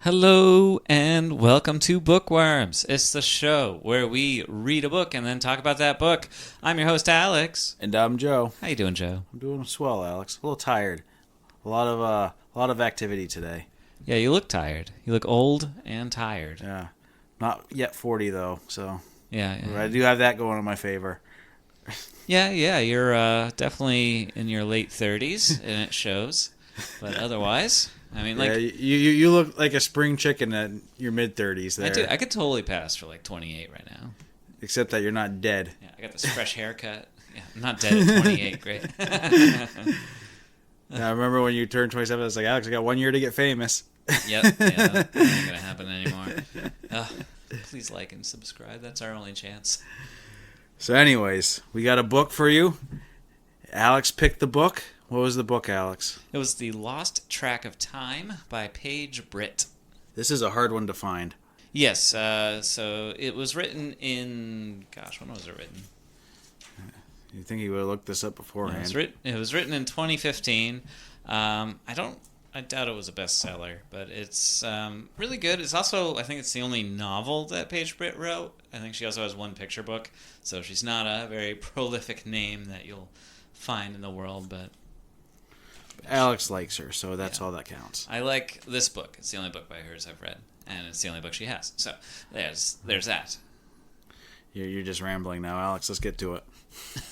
Hello and welcome to Bookworms. It's the show where we read a book and then talk about that book. I'm your host, Alex. And I'm Joe. How you doing, Joe? I'm doing swell, Alex. A little tired. A lot of activity today. Yeah, you look tired. You look old and tired. Yeah. Not yet 40 though, so Yeah. I do have that going in my favor. Yeah. You're definitely in your late 30s, and it shows. But otherwise, I mean, like, yeah, you look like a spring chicken at your mid 30s there. I do. I could totally pass for like 28 right now. Except that you're not dead. Yeah, I got this fresh haircut. Yeah, I'm not dead at 28. Great. I remember when you turned 27, I was like, Alex, I got 1 year to get famous. Yep, yeah, that ain't gonna happen anymore. Please like and subscribe. That's our only chance. So anyways, we got a book for you. Alex picked the book. What was the book, Alex? It was The Lost Track of Time by Paige Britt. This is a hard one to find. Yes, so it was written in... Gosh, when was it written? You think he would have looked this up beforehand? It was written in 2015. I doubt it was a bestseller, but it's really good. It's also, I think it's the only novel that Paige Britt wrote. I think she also has one picture book, so she's not a very prolific name that you'll find in the world, but Alex likes her, so that's all that counts. I like this book. It's the only book by hers I've read, and it's the only book she has. So there's that. You're just rambling now, Alex. Let's get to it.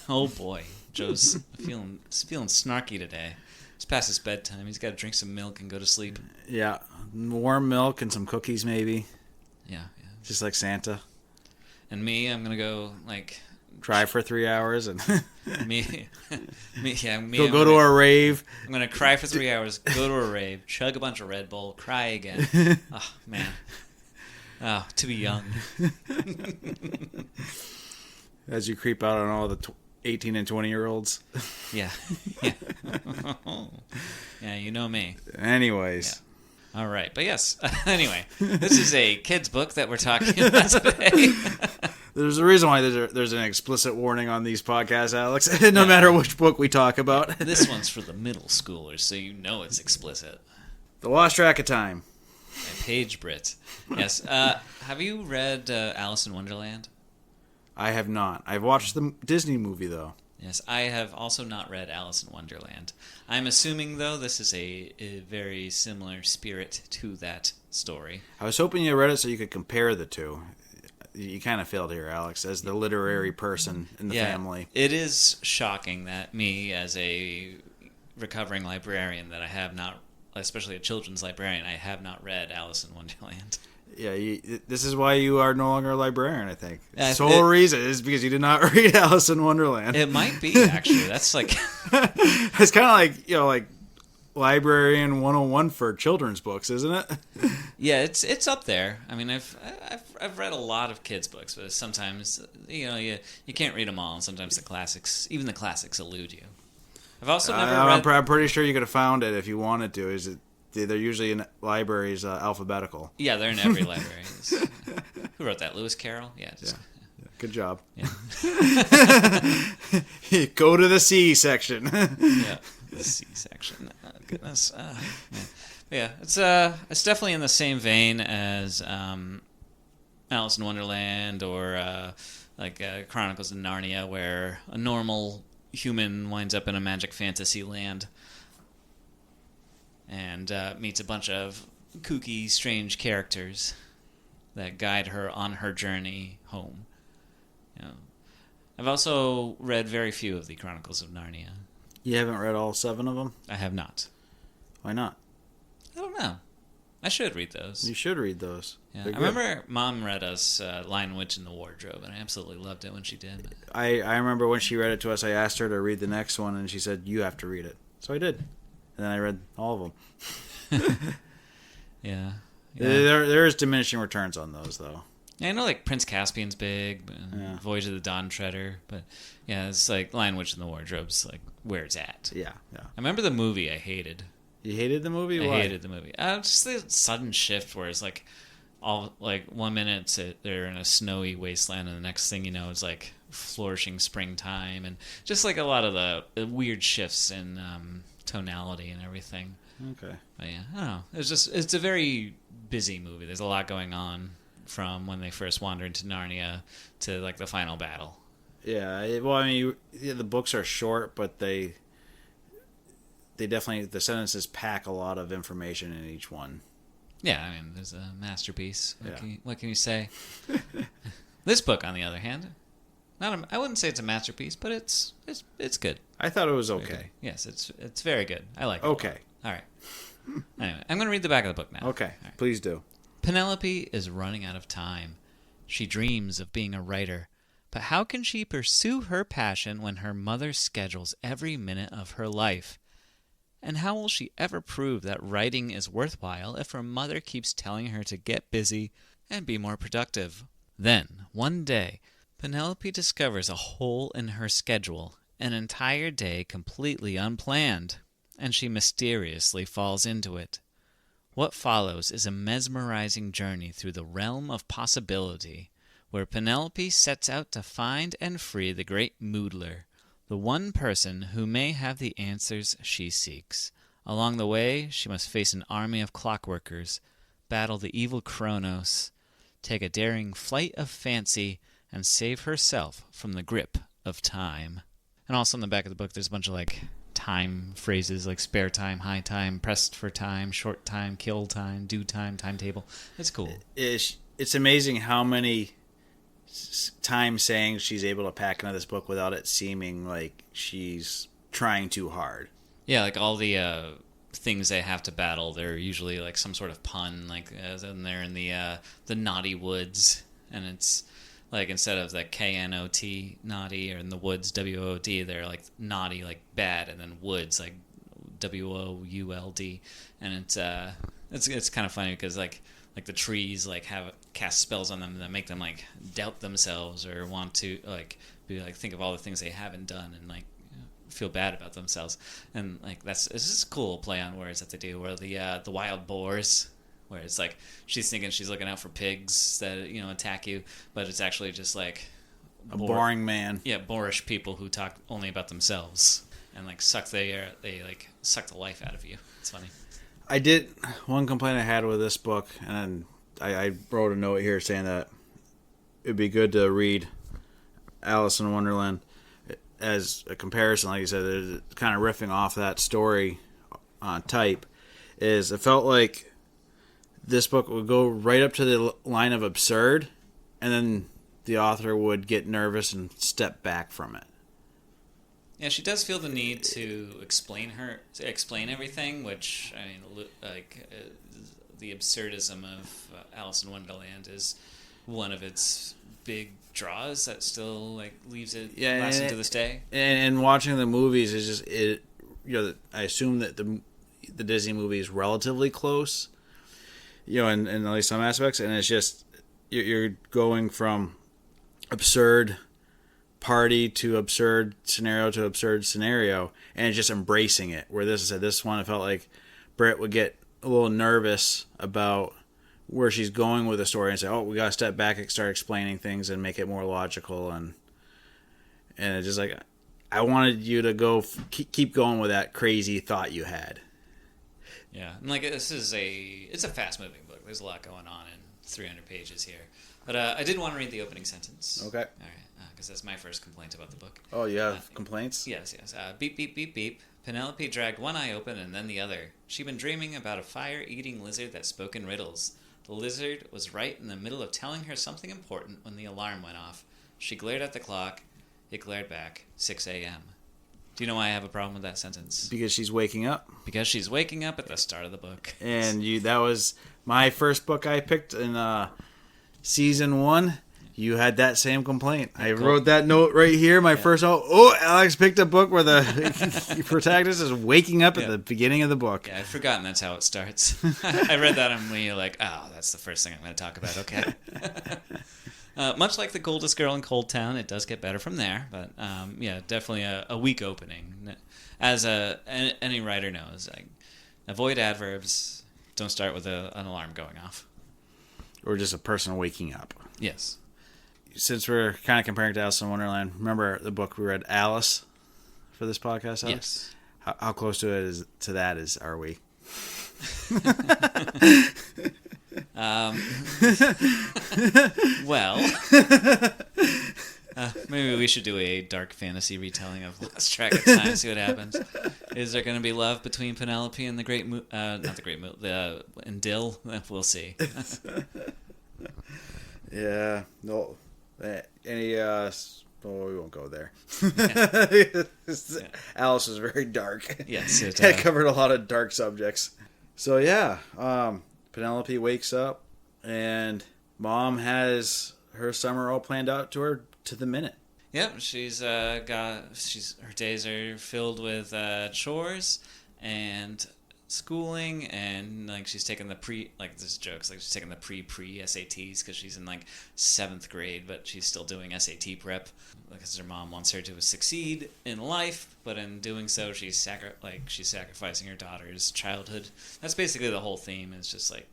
Oh boy, Joe's feeling snarky today. It's past his bedtime. He's got to drink some milk and go to sleep. Yeah, warm milk and some cookies, maybe. Yeah. Just like Santa. And me, I'm gonna go Cry for 3 hours and me. Go to a rave. I'm gonna cry for 3 hours, go to a rave, chug a bunch of Red Bull, cry again. Oh man. Oh, to be young. As you creep out on all the 18 and 20-year-olds. Yeah. Yeah, you know me. Anyways. Yeah. All right. But yes. Anyway, this is a kid's book that we're talking about today. There's a reason why there's an explicit warning on these podcasts, Alex, no matter which book we talk about. This one's for the middle schoolers, so you know it's explicit. The Lost Track of Time. By Paige Britt. Yes. Have you read Alice in Wonderland? I have not. I've watched the Disney movie, though. Yes, I have also not read Alice in Wonderland. I'm assuming, though, this is a very similar spirit to that story. I was hoping you read it so you could compare the two. You kind of failed here, Alex, as the literary person in the family. It is shocking that me, as a recovering librarian, that I have not, especially a children's librarian, I have not read Alice in Wonderland. Yeah, this is why you are no longer a librarian, I think. The Yeah, sole reason is because you did not read Alice in Wonderland. It might be, actually. That's like... It's kind of like, Librarian 101 for children's books, isn't it? Yeah, it's up there. I mean, I've read a lot of kids' books, but sometimes, you can't read them all, and sometimes even the classics elude you. I've also never read... I'm pretty sure you could have found it if you wanted to. They're usually in libraries alphabetical. Yeah, they're in every library. Who wrote that? Lewis Carroll? Yeah. Good job. Yeah. Go to the C section. Yeah, the C section. Oh, goodness. Yeah, it's definitely in the same vein as Alice in Wonderland or Chronicles of Narnia, where a normal human winds up in a magic fantasy land and meets a bunch of kooky, strange characters that guide her on her journey home. I've also read very few of the Chronicles of Narnia. You haven't read all 7 of them? I have not. Why not? I don't know. I should read those. You should read those. Yeah. I remember Mom read us Lion, Witch, and the Wardrobe, and I absolutely loved it when she did. I remember when she read it to us, I asked her to read the next one, and she said, you have to read it. So I did. And then I read all of them. Yeah. There is diminishing returns on those, though. Yeah, I know, Prince Caspian's big, Voyage of the Dawn Treader, but yeah, it's Lion, Witch, and the Wardrobe's where it's at. Yeah. I remember the movie I hated. You hated the movie? I Why? hated the movie. Just the sudden shift where it's 1 minute they're in a snowy wasteland, and the next thing you know it's flourishing springtime, and just a lot of the weird shifts in tonality and everything. Okay. But yeah, I don't know. It's a very busy movie. There's a lot going on from when they first wander into Narnia to like the final battle. Yeah, well, I mean, the books are short, but they definitely, the sentences pack a lot of information in each one. Yeah, I mean, there's a masterpiece. Yeah. What can you say? This book, on the other hand, I wouldn't say it's a masterpiece, but it's good. I thought it was okay. Yes, it's very good. I like it. Okay. All right. Anyway, I'm going to read the back of the book now. Okay, Right. please do. Penelope is running out of time. She dreams of being a writer, but how can she pursue her passion when her mother schedules every minute of her life? And how will she ever prove that writing is worthwhile if her mother keeps telling her to get busy and be more productive? Then, one day, Penelope discovers a hole in her schedule, an entire day completely unplanned, and she mysteriously falls into it. What follows is a mesmerizing journey through the realm of possibility, where Penelope sets out to find and free the great Moodler, the one person who may have the answers she seeks. Along the way, she must face an army of clockworkers, battle the evil Kronos, take a daring flight of fancy, and save herself from the grip of time. And also in the back of the book, there's a bunch of like time phrases like spare time, high time, pressed for time, short time, kill time, due time, timetable. It's cool. It's amazing how many time sayings she's able to pack into this book without it seeming like she's trying too hard. Yeah, like all the things they have to battle, they're usually like some sort of pun, like and they're in the naughty woods, and it's like instead of the KNOT naughty or in the woods WOD, they're like naughty like bad, and then woods like WOULD, and it's kind of funny because like the trees like have cast spells on them that make them like doubt themselves or want to like be like think of all the things they haven't done and like feel bad about themselves, and like it's just a cool play on words that they do. Where the wild boars, where it's like she's thinking she's looking out for pigs that attack you, but it's actually just like a boring man. Yeah, boorish people who talk only about themselves and like suck the air. They like suck the life out of you. It's funny. One complaint I had with this book, and I wrote a note here saying that it'd be good to read Alice in Wonderland as a comparison. Like you said, kind of riffing off that story type, is it felt like this book would go right up to the line of absurd, and then the author would get nervous and step back from it. Yeah, she does feel the need to explain everything, which I mean, the absurdism of Alice in Wonderland is one of its big draws that still like leaves it lasting to this day. And watching the movies is just I assume that the Disney movie is relatively close, in at least some aspects, and it's just you're going from absurd party to absurd scenario, and it's just embracing it. Where this one, I felt like Britt would get a little nervous about where she's going with the story and say, "Oh, we gotta step back and start explaining things and make it more logical." And it's just like I wanted you to go keep going with that crazy thought you had. Yeah, and like it's a fast moving book. There's a lot going on in 300 pages here, but I did want to read the opening sentence. Okay. All right. Because that's my first complaint about the book. Oh, you have complaints? Yes. Beep, beep, beep, beep. Penelope dragged one eye open and then the other. She'd been dreaming about a fire-eating lizard that spoke in riddles. The lizard was right in the middle of telling her something important when the alarm went off. She glared at the clock. It glared back. 6 a.m. Do you know why I have a problem with that sentence? Because she's waking up. Because she's waking up at the start of the book. And that was my first book I picked in season 1. You had that same complaint. I wrote that note right here. My first note. Oh, Alex picked a book where the protagonist is waking up at the beginning of the book. Yeah, I've forgotten that's how it starts. I read that and we like, oh, that's the first thing I'm going to talk about. Okay. Much like the Coldest Girl in Cold Town, it does get better from there. But definitely a weak opening. As any writer knows, avoid adverbs. Don't start with an alarm going off. Or just a person waking up. Yes. Since we're kind of comparing to Alice in Wonderland, remember the book we read, Alice, for this podcast, Alex? Yes. How close to that are we? Well, maybe we should do a dark fantasy retelling of Lost Track of Time. See what happens. Is there going to be love between Penelope and and Dill? We'll see. Yeah. No. Any. Oh, we won't go there. Yeah. Alice was very dark. Yes, it covered a lot of dark subjects. So yeah, Penelope wakes up, and Mom has her summer all planned out to her to the minute. Yep, her days are filled with chores and schooling, and like she's taking the this joke's like she's taking the pre SATs because she's in like 7th grade, but she's still doing SAT prep because her mom wants her to succeed in life, but in doing so she's sacrificing her daughter's childhood. That's basically the whole theme, is just like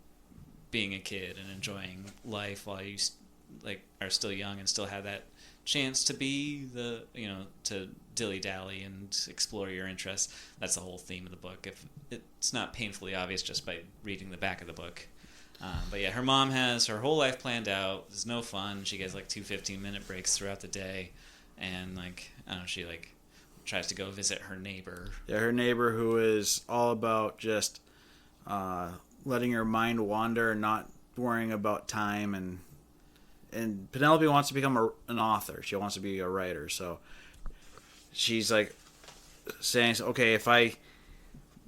being a kid and enjoying life while you are still young and still have that chance to be to dilly-dally and explore your interests. That's the whole theme of the book. If it's not painfully obvious just by reading the back of the book. But yeah, her mom has her whole life planned out. There's no fun. She gets like 2 15-minute breaks throughout the day, and she tries to go visit her neighbor. Yeah, her neighbor, who is all about just letting her mind wander and not worrying about time. And Penelope wants to become an author. She wants to be a writer. So she's like saying, okay, if I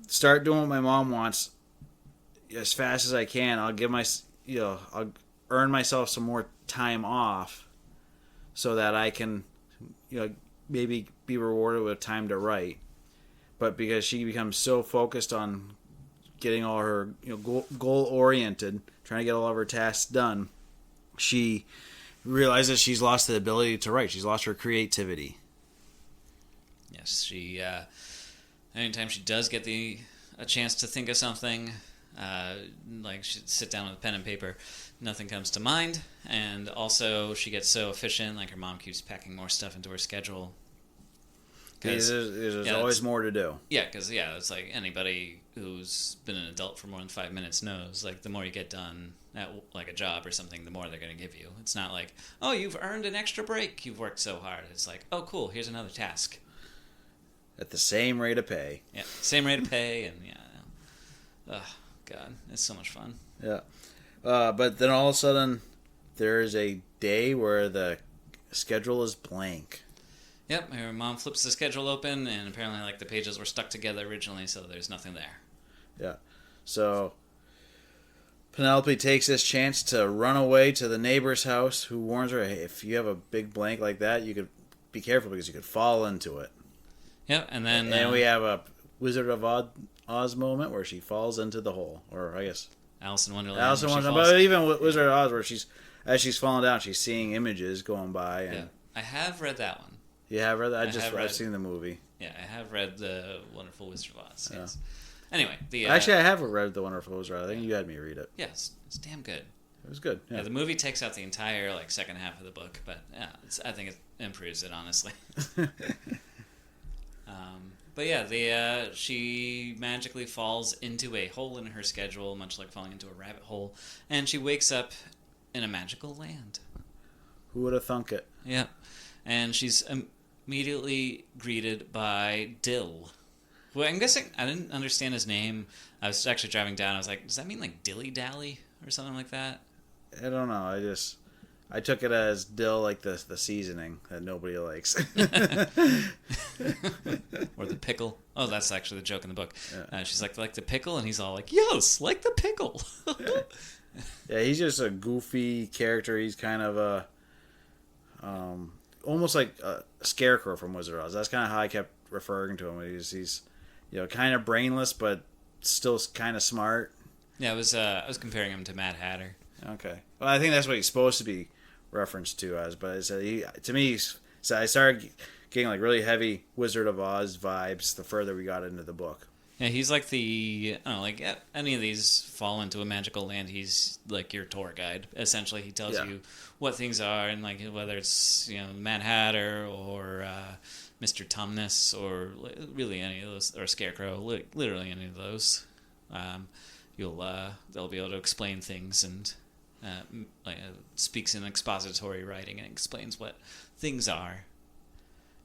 start doing what my mom wants as fast as I can, I'll earn myself some more time off so that I can, maybe be rewarded with time to write. But because she becomes so focused on getting all her, goal oriented, trying to get all of her tasks done, she realizes she's lost the ability to write. She's lost her creativity. Yes, she. Anytime she does get a chance to think of something, she'd sit down with a pen and paper, nothing comes to mind. And also, she gets so efficient. Like her mom keeps packing more stuff into her schedule. There's always more to do. Yeah, because it's like anybody who's been an adult for more than 5 minutes knows. Like the more you get done at like a job or something, the more they're going to give you. It's not like, oh, you've earned an extra break. You've worked so hard. It's like, oh, cool. Here's another task. At the same rate of pay. Yeah, same rate of pay, and oh God, it's so much fun. Yeah, but then all of a sudden, there is a day where the schedule is blank. Yep, her mom flips the schedule open, and apparently, the pages were stuck together originally, so there's nothing there. Yeah, so Penelope takes this chance to run away to the neighbor's house, who warns her, hey, if you have a big blank like that, you could be careful because you could fall into it. Yep, and then... And we have a Wizard of Oz moment where she falls into the hole, or I guess... Alice in Wonderland. Alice in Wonderland, but even Wizard of Oz, where as she's falling down, she's seeing images going by. And... Yeah, I have read that one. You have read that? I've seen the movie. Yeah, I have read The Wonderful Wizard of Oz. Yes. Yeah. Anyway, actually, I haven't read The Wonderful Wizard of Oz. I think you had me read it. Yeah, it's damn good. It was good. Yeah, the movie takes out the entire second half of the book, but yeah, I think it improves it honestly. But yeah, she magically falls into a hole in her schedule, much like falling into a rabbit hole, and she wakes up in a magical land. Who would have thunk it? Yeah, and she's immediately greeted by Dill. Well, I'm guessing I didn't understand his name. I was actually driving down. I was like, does that mean like dilly dally or something like that? I don't know. I took it as dill, like the seasoning that nobody likes. Or the pickle. Oh, that's actually the joke in the book. Yeah. She's like the pickle, and he's all like, yes, like the pickle. Yeah, he's just a goofy character. He's kind of a, almost like a scarecrow from Wizard of Oz. That's kind of how I kept referring to him. He's kind of brainless, but still kind of smart. Yeah, I was comparing him to Mad Hatter. Okay. Well, I think that's what he's supposed to be referenced to as, but I started getting like really heavy Wizard of Oz vibes the further we got into the book. Yeah, he's like any of these fall into a magical land, he's like your tour guide. Essentially, he tells you what things are, and like whether it's Mad Hatter or Mr. Tumnus or really any of those, or Scarecrow, literally any of those. they'll be able to explain things, and speaks in expository writing and explains what things are.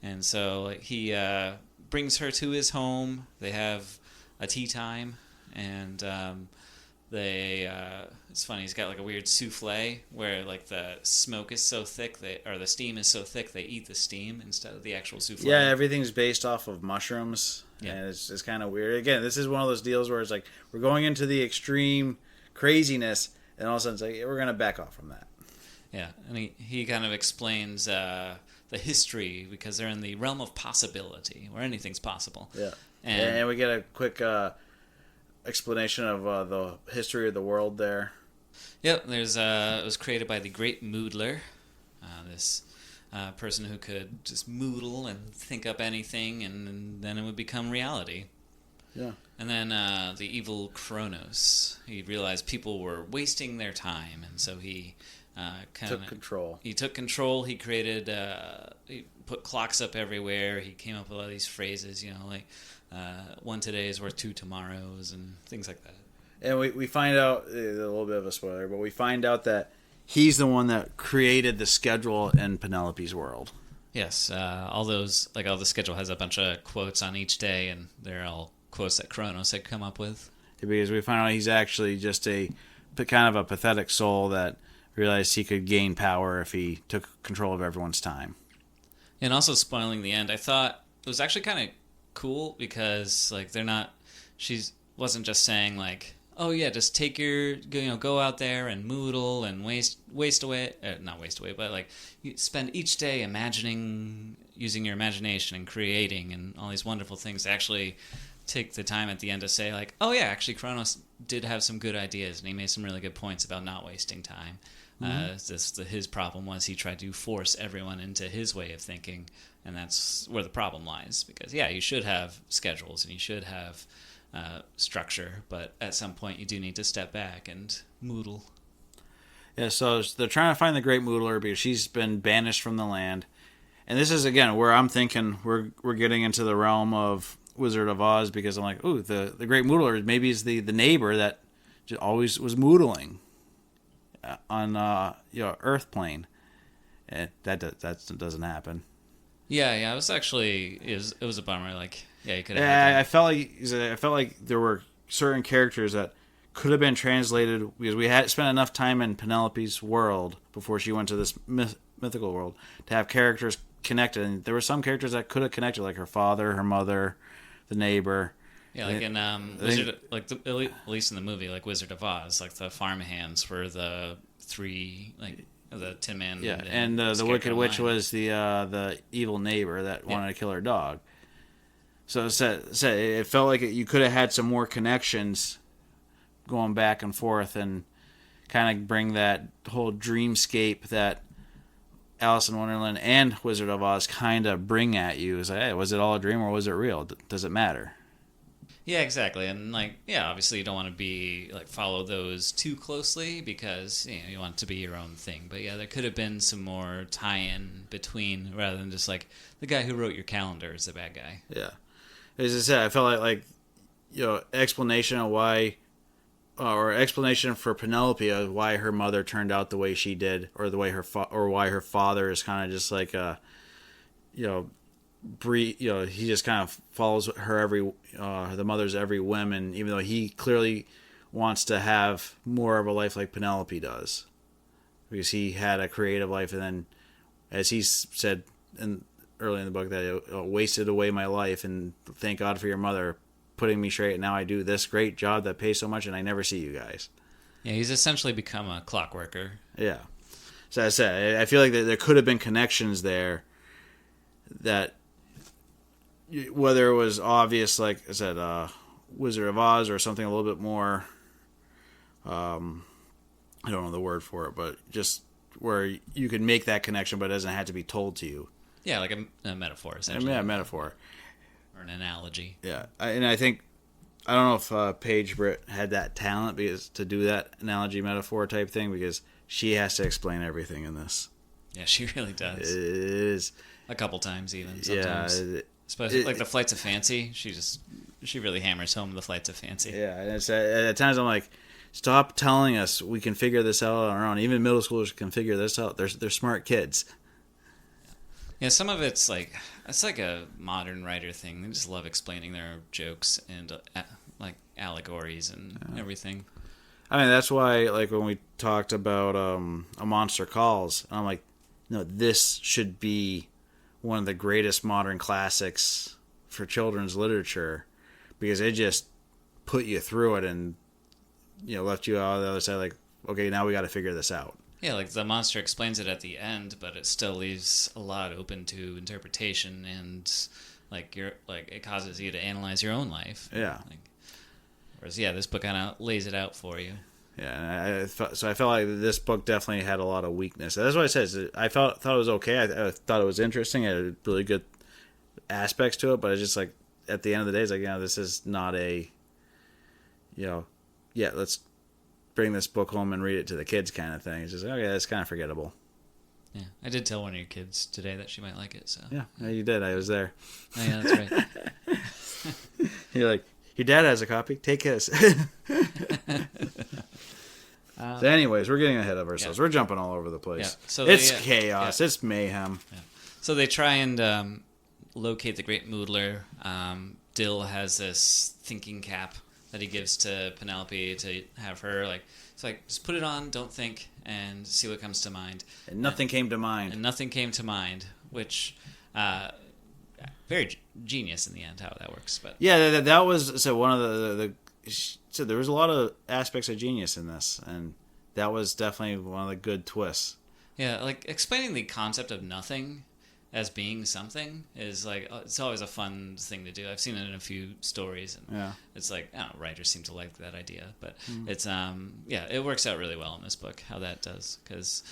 And so he brings her to his home. They have a tea time, and it's funny, he's got like a weird souffle where like the smoke is so thick, the steam is so thick, they eat the steam instead of the actual souffle. Yeah, everything's based off of mushrooms. Yeah. And it's kind of weird. Again, this is one of those deals where it's like we're going into the extreme craziness, and all of a sudden it's like we're going to back off from that. Yeah, and he kind of explains the history, because they're in the realm of possibility, where anything's possible. Yeah, and we get a quick explanation of the history of the world there. Yep, it was created by the great Moodler, this person who could just moodle and think up anything, and then it would become reality. Yeah. And then the evil Kronos, he realized people were wasting their time, and so he took control. He took control. He created, he put clocks up everywhere. He came up with all these phrases, like one today is worth two tomorrows, and things like that. And we find out, a little bit of a spoiler, but we find out that he's the one that created the schedule in Penelope's world. Yes, all the schedule has a bunch of quotes on each day, and they're all quotes that Kronos had come up with. Because we find out he's actually just a kind of a pathetic soul that realized he could gain power if he took control of everyone's time. And also spoiling the end, I thought it was actually kind of cool, because she wasn't just saying like, oh yeah, just take go out there and moodle and waste away, not waste away, but like you spend each day imagining, using your imagination and creating and all these wonderful things. Actually take the time at the end to say like, oh yeah, actually Kronos did have some good ideas, and he made some really good points about not wasting time. Mm-hmm. His problem was he tried to force everyone into his way of thinking, and that's where the problem lies. Because yeah, you should have schedules and you should have structure, but at some point you do need to step back and moodle. Yeah, so they're trying to find the Great Moodler because she's been banished from the land, and this is again where I'm thinking we're getting into the realm of Wizard of Oz, because I'm like, ooh, the Great Moodler maybe is the neighbor that just always was moodling on Earth plane, and that doesn't happen. Yeah, it was actually it was a bummer. Like, yeah, you could have. Yeah, I felt like there were certain characters that could have been translated, because we had spent enough time in Penelope's world before she went to this mythical world to have characters connected, and there were some characters that could have connected, like her father, her mother, the neighbor. Yeah, like in Wizard, at least in the movie, like Wizard of Oz, like the farmhands were the three, like the Tin Man. Yeah, and the Wicked Witch was the evil neighbor that wanted to kill her dog. So it felt like you could have had some more connections going back and forth, and kind of bring that whole dreamscape that Alice in Wonderland and Wizard of Oz kind of bring at you. It's like, hey, was it all a dream or was it real? Does it matter? Yeah, exactly. And like, yeah, obviously you don't want to follow those too closely, because you want it to be your own thing. But yeah, there could have been some more tie-in between, rather than just like the guy who wrote your calendar is the bad guy. Yeah, as I said, I felt like explanation of why, or explanation for Penelope of why her mother turned out the way she did, or the way or why her father is kind of just like he just kind of follows her the mother's every whim, and even though he clearly wants to have more of a life like Penelope does, because he had a creative life, and then, as he said early in the book, that it wasted away my life, and thank God for your mother putting me straight, and now I do this great job that pays so much, and I never see you guys. Yeah, he's essentially become a clockworker. Yeah. So as I said, I feel like there could have been connections there that, whether it was obvious, like I said, Wizard of Oz, or something a little bit more, I don't know the word for it, but just where you could make that connection, but it doesn't have to be told to you. Yeah, like a metaphor, essentially. Yeah, a metaphor. Or an analogy. Yeah, and I think, I don't know if Paige Britt had that talent to do that analogy, metaphor type thing, because she has to explain everything in this. Yeah, she really does. It is. A couple times even, sometimes. Yeah. Especially like the Flights of Fancy, she she really hammers home the flights of fancy. Yeah, and it's at times I'm like, stop telling us we can figure this out on our own. Even middle schoolers can figure this out. They're smart kids. Yeah, some of it's like a modern writer thing. They just love explaining their jokes and like allegories and everything. I mean, that's why, like, when we talked about A Monster Calls, I'm like, no, this should be one of the greatest modern classics for children's literature, because it just put you through it and, left you out on the other side like, okay, now we got to figure this out. Yeah, like the monster explains it at the end, but it still leaves a lot open to interpretation, and it causes you to analyze your own life. Yeah. Whereas, this book kind of lays it out for you. Yeah, I felt like this book definitely had a lot of weakness. That's what I said. I thought it was okay. I thought it was interesting. It had really good aspects to it, but it's just like, at the end of the day, it's like, this is not a, let's bring this book home and read it to the kids kind of thing. It's just, okay, that's kind of forgettable. Yeah, I did tell one of your kids today that she might like it. So yeah, you did. I was there. Oh, yeah, that's right. You're like, your dad has a copy. Take his. So anyways, we're getting ahead of ourselves. We're jumping all over the place. Yeah. So it's chaos. Yeah. It's mayhem. Yeah. So they try and locate the Great Moodler. Dill has this thinking cap that he gives to Penelope to have her just put it on, don't think, and see what comes to mind. And nothing came to mind. And nothing came to mind, which very genius in the end how that works. But yeah, that was so one of the so there was a lot of aspects of genius in this, and that was definitely one of the good twists. Yeah, like explaining the concept of nothing as being something is it's always a fun thing to do. I've seen it in a few stories, and it's like, I don't know, writers seem to like that idea, but it's it works out really well in this book how that does, because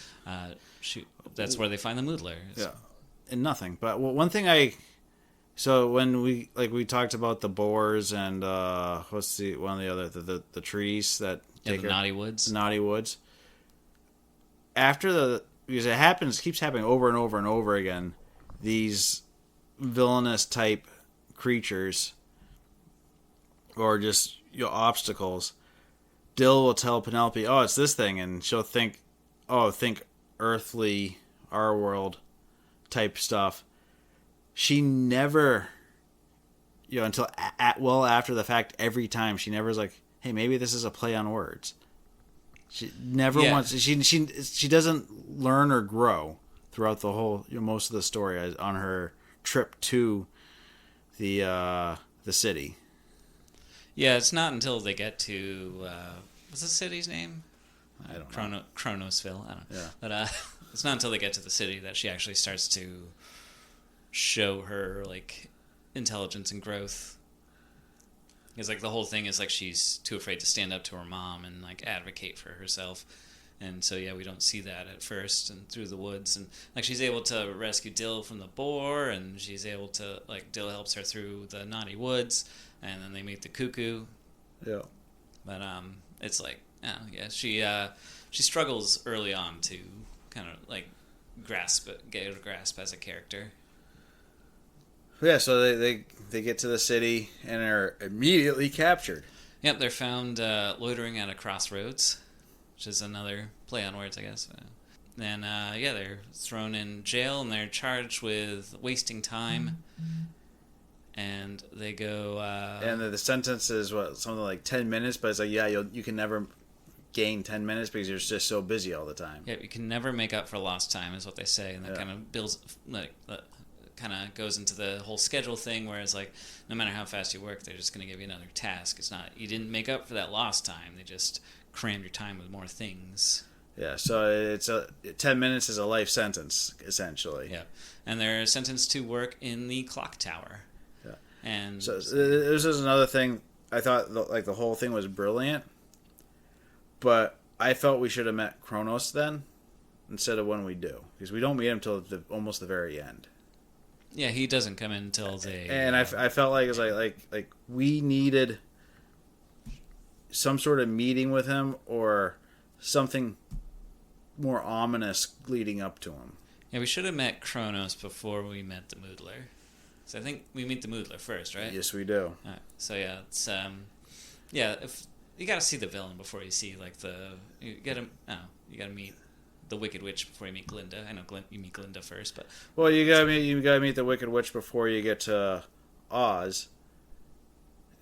that's where they find the Moodler. And nothing. But one thing so when we talked about the boars and what's one of the other the trees that the Naughty Woods. The Naughty Woods. After because it keeps happening over and over and over again, these villainous type creatures or just obstacles, Dill will tell Penelope, oh, it's this thing, and she'll think earthly, our world type stuff. She never, until well after the fact, every time she never is like, hey, maybe this is a play on words. She never wants. She doesn't learn or grow throughout the whole most of the story on her trip to the city. Yeah, it's not until they get to what's the city's name? I don't know. Chronosville. I don't know. Yeah. But it's not until they get to the city that she actually starts to show her intelligence and growth. Because the whole thing is she's too afraid to stand up to her mom and advocate for herself, and so we don't see that at first and through the woods, and she's able to rescue Dill from the boar, and she's able to Dill helps her through the Naughty Woods, and then they meet the cuckoo. Yeah. But it's she struggles early on to kind of get a grasp as a character. Yeah, so they get to the city and are immediately captured. Yep, they're found loitering at a crossroads, which is another play on words, I guess. Then, they're thrown in jail, and they're charged with wasting time. And they go... and the sentence is, something like 10 minutes, but it's you can never gain 10 minutes because you're just so busy all the time. Yeah, you can never make up for lost time, is what they say, and that kind of builds... kind of goes into the whole schedule thing, whereas no matter how fast you work, they're just going to give you another task. It's not, you didn't make up for that lost time, they just crammed your time with more things. Yeah, so it's 10 minutes is a life sentence, essentially. Yeah, and they're sentenced to work in the clock tower. Yeah, and so this is another thing. I thought the whole thing was brilliant, but I felt we should have met Kronos then instead of when we do, because we don't meet him till almost the very end. Yeah, he doesn't come in until they... And I felt like it was like we needed some sort of meeting with him or something more ominous leading up to him. Yeah, we should have met Kronos before we met the Moodler. So I think we meet the Moodler first, right? Yes, we do. All right. So yeah, it's if you gotta see the villain before you see like you gotta meet the Wicked Witch before you meet Glinda. I know you meet Glinda first, but Well, you gotta meet the Wicked Witch before you get to Oz,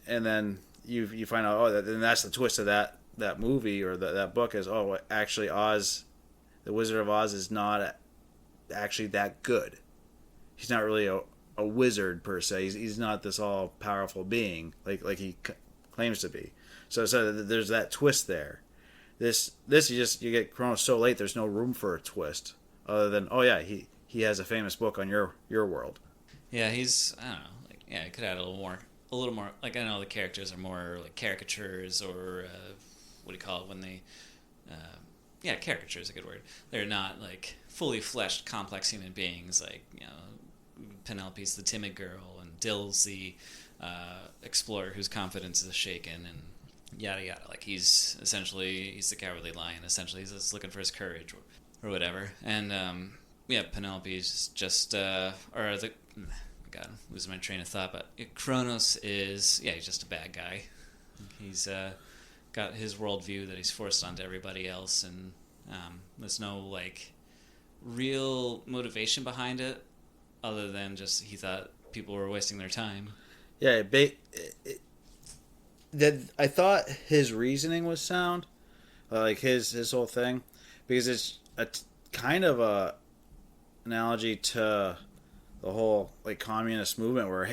and then you find out and that's the twist of that movie or that book is actually Oz, the Wizard of Oz is not actually that good. He's not really a wizard per se. He's not this all powerful being like he claims to be. So there's that twist there. This you get Kronos so late. There's no room for a twist other than he has a famous book on your world. yeah, he's I don't know. Like, it could add a little more. Like I know the characters are more like caricatures or what do you call it when they. Caricature is a good word. They're not like fully fleshed, complex human beings. Like Penelope's the timid girl, and Dill's the explorer whose confidence is shaken, and yada yada. Like he's the cowardly lion. Essentially, he's just looking for his courage or whatever. And Penelope's just God, I'm losing my train of thought. But Kronos is he's just a bad guy. He's got his worldview that he's forced onto everybody else, and there's no like real motivation behind it other than just he thought people were wasting their time. Yeah, I thought his reasoning was sound, like his whole thing, because it's a kind of a analogy to the whole like communist movement where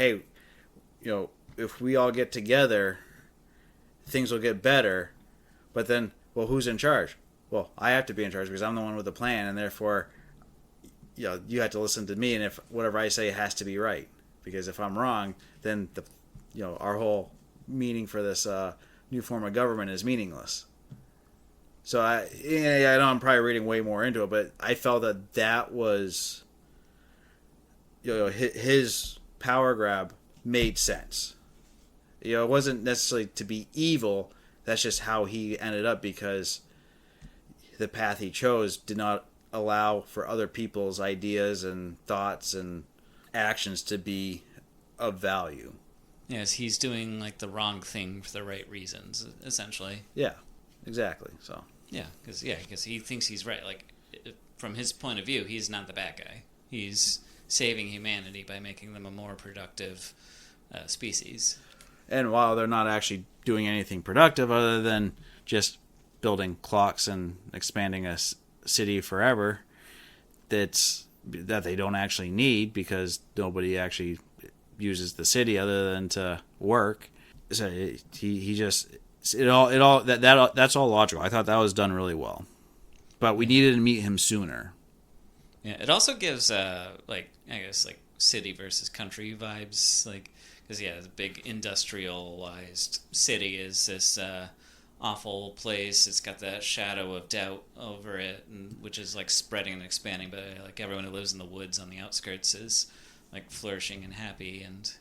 if we all get together, things will get better. But then, who's in charge? Well, I have to be in charge because I'm the one with the plan, and therefore, you have to listen to me, and if whatever I say has to be right, because if I'm wrong, then our whole meaning for this new form of government is meaningless. So I know I'm probably reading way more into it, but I felt that was, his power grab made sense. It wasn't necessarily to be evil. That's just how he ended up because the path he chose did not allow for other people's ideas and thoughts and actions to be of value. Yes, he's doing like the wrong thing for the right reasons, essentially. Yeah, exactly. So because he thinks he's right. Like from his point of view, he's not the bad guy. He's saving humanity by making them a more productive species. And while they're not actually doing anything productive other than just building clocks and expanding a city forever, that they don't actually need because nobody actually uses the city other than to work. So that's all logical. I thought that was done really well, but we needed to meet him sooner. Yeah, it also gives city versus country vibes, like. Because, the big industrialized city is this awful place. It's got that shadow of doubt over it, which is, like, spreading and expanding. But, like, everyone who lives in the woods on the outskirts is, like, flourishing and happy. And,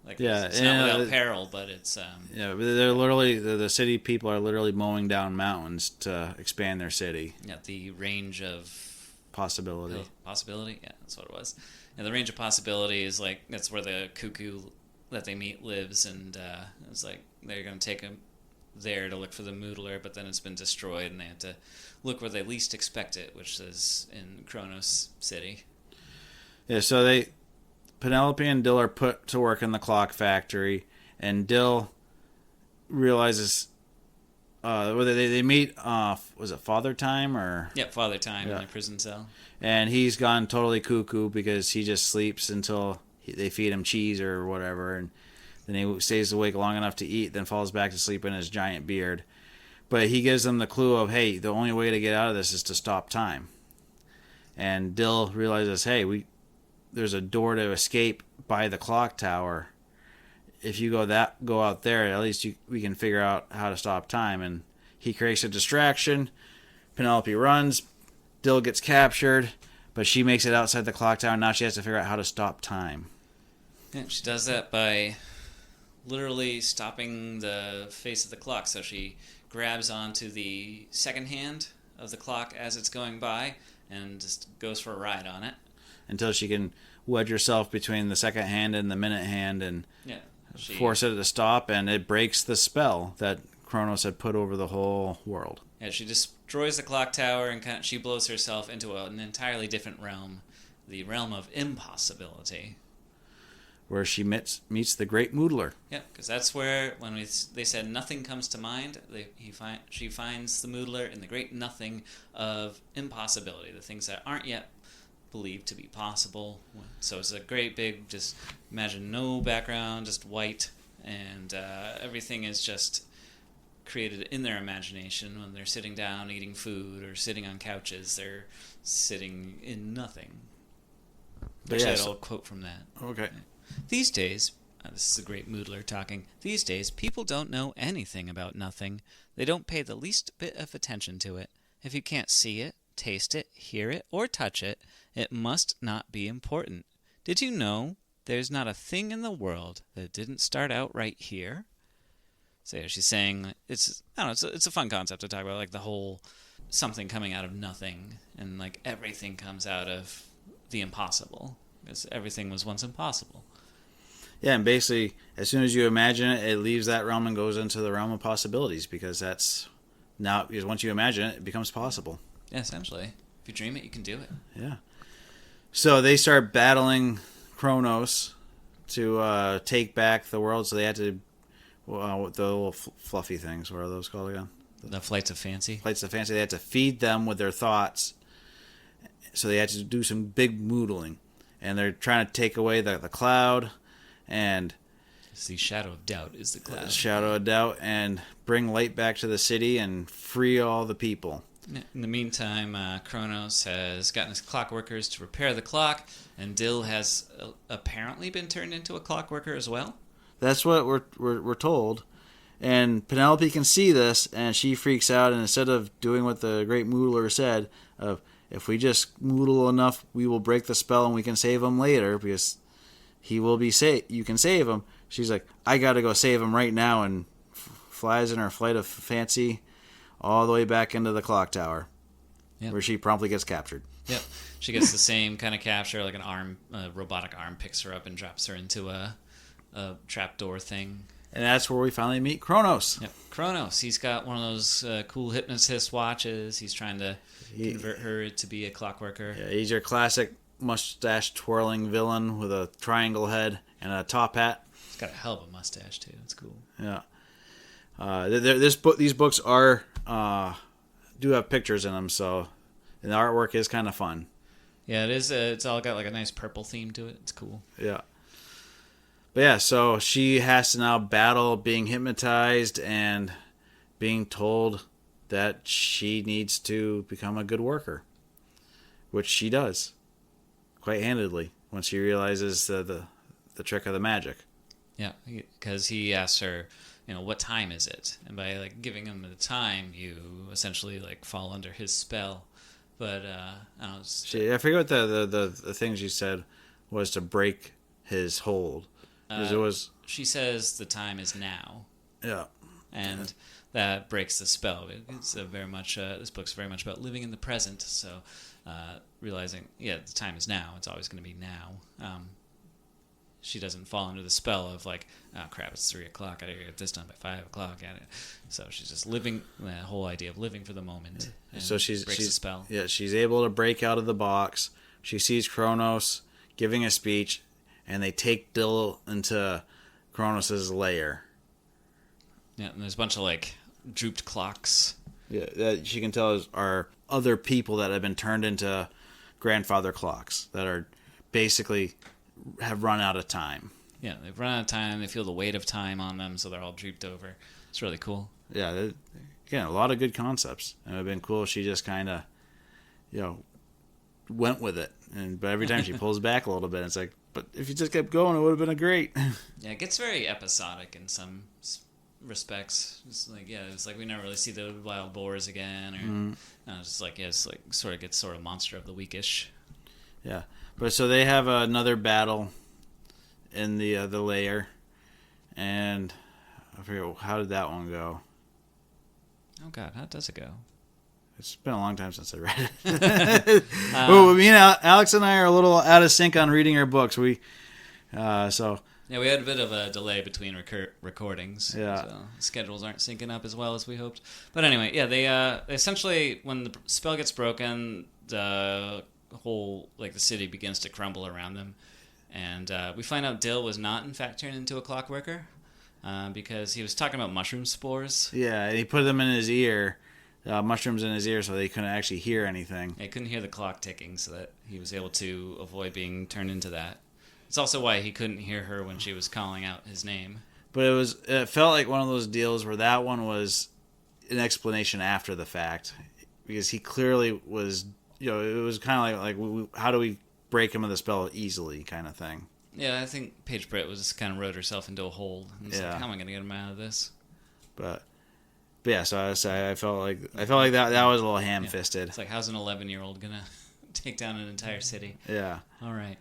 it's not without peril, but it's... they're literally... The city people are literally mowing down mountains to expand their city. Yeah, the range of... Possibility. Possibility? Yeah, that's what it was. And the range of possibility is, like, that's where the cuckoo... that they meet lives, and it's like they're going to take him there to look for the Moodler, but then it's been destroyed, and they have to look where they least expect it, which is in Kronos City. Yeah, so Penelope and Dill are put to work in the clock factory, and Dill realizes whether they meet was it Father Time or Father Time in the prison cell, and he's gone totally cuckoo because he just sleeps until they feed him cheese or whatever, and then he stays awake long enough to eat, then falls back to sleep in his giant beard. But he gives them the clue of, hey, the only way to get out of this is to stop time. And Dill realizes, hey, there's a door to escape by the clock tower. If you go out there, at least we can figure out how to stop time. And he creates a distraction. Penelope runs. Dill gets captured, but she makes it outside the clock tower. Now she has to figure out how to stop time. Yeah, she does that by literally stopping the face of the clock. So she grabs onto the second hand of the clock as it's going by and just goes for a ride on it. until she can wedge herself between the second hand and the minute hand and force it to stop, and it breaks the spell that Kronos had put over the whole world. Yeah, she destroys the clock tower and she blows herself into an entirely different realm, the realm of impossibility. Where she meets the Great Moodler. Yeah, because that's where, when they said nothing comes to mind, she finds the Moodler in the great nothing of impossibility, the things that aren't yet believed to be possible. So it's a great big, just imagine no background, just white, and everything is just created in their imagination. When they're sitting down eating food or sitting on couches, they're sitting in nothing. There's that old quote from that. Okay. Yeah. These days, this is a great Moodler talking, these days people don't know anything about nothing. They don't pay the least bit of attention to it. If you can't see it, taste it, hear it, or touch it, it must not be important. Did you know there's not a thing in the world that didn't start out right here? So yeah, she's saying, it's a fun concept to talk about, like the whole something coming out of nothing, and like everything comes out of the impossible, because everything was once impossible. Yeah, and basically, as soon as you imagine it, it leaves that realm and goes into the realm of possibilities, because once you imagine it, it becomes possible. Yeah, essentially. If you dream it, you can do it. Yeah. So they start battling Kronos to take back the world, so they had to, the little fluffy things, what are those called again? The Flights of Fancy. Flights of Fancy. They had to feed them with their thoughts, so they had to do some big moodling. And they're trying to take away the cloud, and it's the shadow of doubt is the cloud. Shadow of doubt, and bring light back to the city and free all the people. In the meantime, Kronos has gotten his clockworkers to repair the clock, and Dill has apparently been turned into a clockworker as well. That's what we're told. And Penelope can see this, and she freaks out, and instead of doing what the Great Moodler said, of if we just moodle enough, we will break the spell and we can save him later, because he will be you can save him. She's like, I gotta go save him right now, and flies in her flight of fancy all the way back into the clock tower, where she promptly gets captured. Yep, she gets the same kind of capture, like a robotic arm picks her up and drops her into a trapdoor thing. And that's where we finally meet Kronos. Yep, Kronos. He's got one of those cool hypnotist watches. He's trying to convert her to be a clockworker. Yeah, he's your classic mustache twirling villain with a triangle head and a top hat. He's got a hell of a mustache too. It's cool. Yeah. These books are do have pictures in them, so and the artwork is kind of fun. Yeah, it is. It's all got like a nice purple theme to it. It's cool. Yeah. But yeah, so she has to now battle being hypnotized and being told that she needs to become a good worker, which she does quite handedly once she realizes the trick of the magic. Yeah, because he asks her, what time is it? And by like giving him the time, you essentially like fall under his spell. But I don't know. I forget what the thing she said was to break his hold. She says the time is now. Yeah. And that breaks the spell. It's very much this book's very much about living in the present. So realizing, the time is now. It's always going to be now. She doesn't fall under the spell of like, oh crap, it's 3:00. I gotta get this done by 5:00. So she's just living the whole idea of living for the moment. So she's the spell. Yeah, she's able to break out of the box. She sees Kronos giving a speech, and they take Dill into Kronos' lair. Yeah, and there's a bunch of like drooped clocks. Yeah, that she can tell are other people that have been turned into grandfather clocks that are basically have run out of time. Yeah, they've run out of time. They feel the weight of time on them, so they're all drooped over. It's really cool. Yeah, again, a lot of good concepts. And it would have been cool if she just kind of, went with it. But every time she pulls back a little bit, it's like, but if you just kept going, it would have been great. Yeah, it gets very episodic in some respects. It's like we never really see the wild boars again, or it's like sort of gets monster of the weekish. Yeah, but so they have another battle in the lair, and I forget how did that one go. Oh God, how does it go? It's been a long time since I read it. Well, me and Alex and I are a little out of sync on reading our books. We had a bit of a delay between recordings. Yeah. So schedules aren't syncing up as well as we hoped. But anyway, yeah, they essentially, when the spell gets broken, the whole, like, the city begins to crumble around them. And we find out Dill was not, in fact, turned into a clockworker because he was talking about mushroom spores. Yeah, and he put them in his ear. Mushrooms in his ear so they couldn't actually hear anything. He couldn't hear the clock ticking, so that he was able to avoid being turned into that. It's also why he couldn't hear her when she was calling out his name. But it felt like one of those deals where that one was an explanation after the fact, because he clearly was, it was kind of like how do we break him of the spell easily kind of thing. Yeah, I think Paige Britt was kind of wrote herself into a hole. And was like, how am I going to get him out of this? But yeah, so I felt like that was a little ham-fisted. It's like, how's an 11-year-old gonna take down an entire city? Yeah. All right.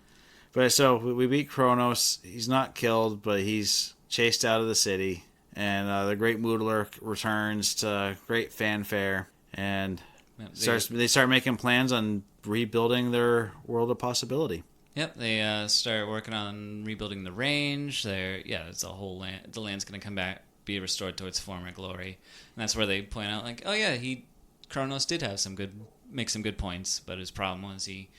But so we beat Kronos. He's not killed, but he's chased out of the city, and the Great Moodler returns to great fanfare, and they start making plans on rebuilding their world of possibility. Yep, they start working on rebuilding the range. It's a whole land. The land's gonna come back. Be restored to its former glory, and that's where they point out, like, oh yeah, Kronos did have make some good points, but his problem was he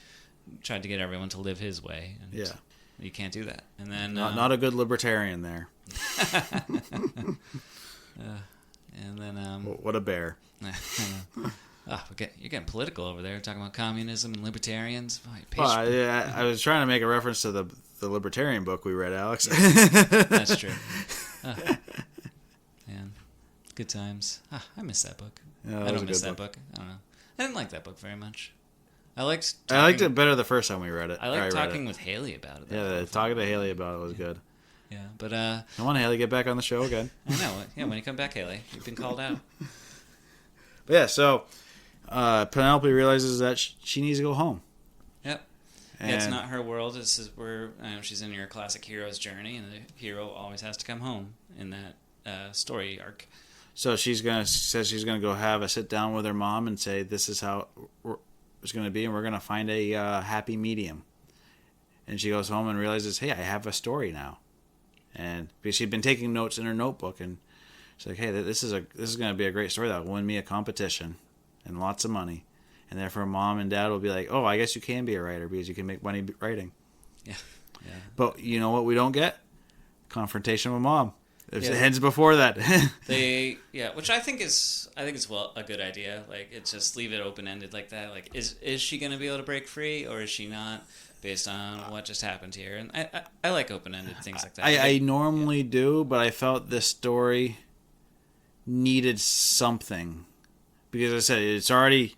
tried to get everyone to live his way. And you can't do that. And then not a good libertarian there. And then what a bear. You're getting political over there, talking about communism and libertarians. I was trying to make a reference to the libertarian book we read, Alex. That's true. Man, good times. I miss that book. Yeah, I don't miss that book. I don't know. I didn't like that book very much. I liked it better the first time we read it. I liked talking with Haley about it. Yeah, talking to Haley about it was good. Yeah, but come on, Haley, get back on the show again. I know. Yeah, when you come back, Haley, you've been called out. But yeah, so Penelope realizes that she needs to go home. Yep. Yeah, it's not her world. This is where she's in your classic hero's journey, and the hero always has to come home in that story arc. So she's gonna go have a sit down with her mom and say, "This is how it's gonna be, and we're gonna find a happy medium." And she goes home and realizes, "Hey, I have a story now," and because she'd been taking notes in her notebook, and she's like, "Hey, this is gonna be a great story that will win me a competition and lots of money." And therefore, mom and dad will be like, "Oh, I guess you can be a writer because you can make money writing." Yeah. But you know what we don't get? Confrontation with mom. It ends before that. Which I think is a good idea. Like, it's just leave it open ended like that. Like, is she going to be able to break free, or is she not, based on what just happened here? And I like open ended things like that. I normally do, but I felt this story needed something because I said it's already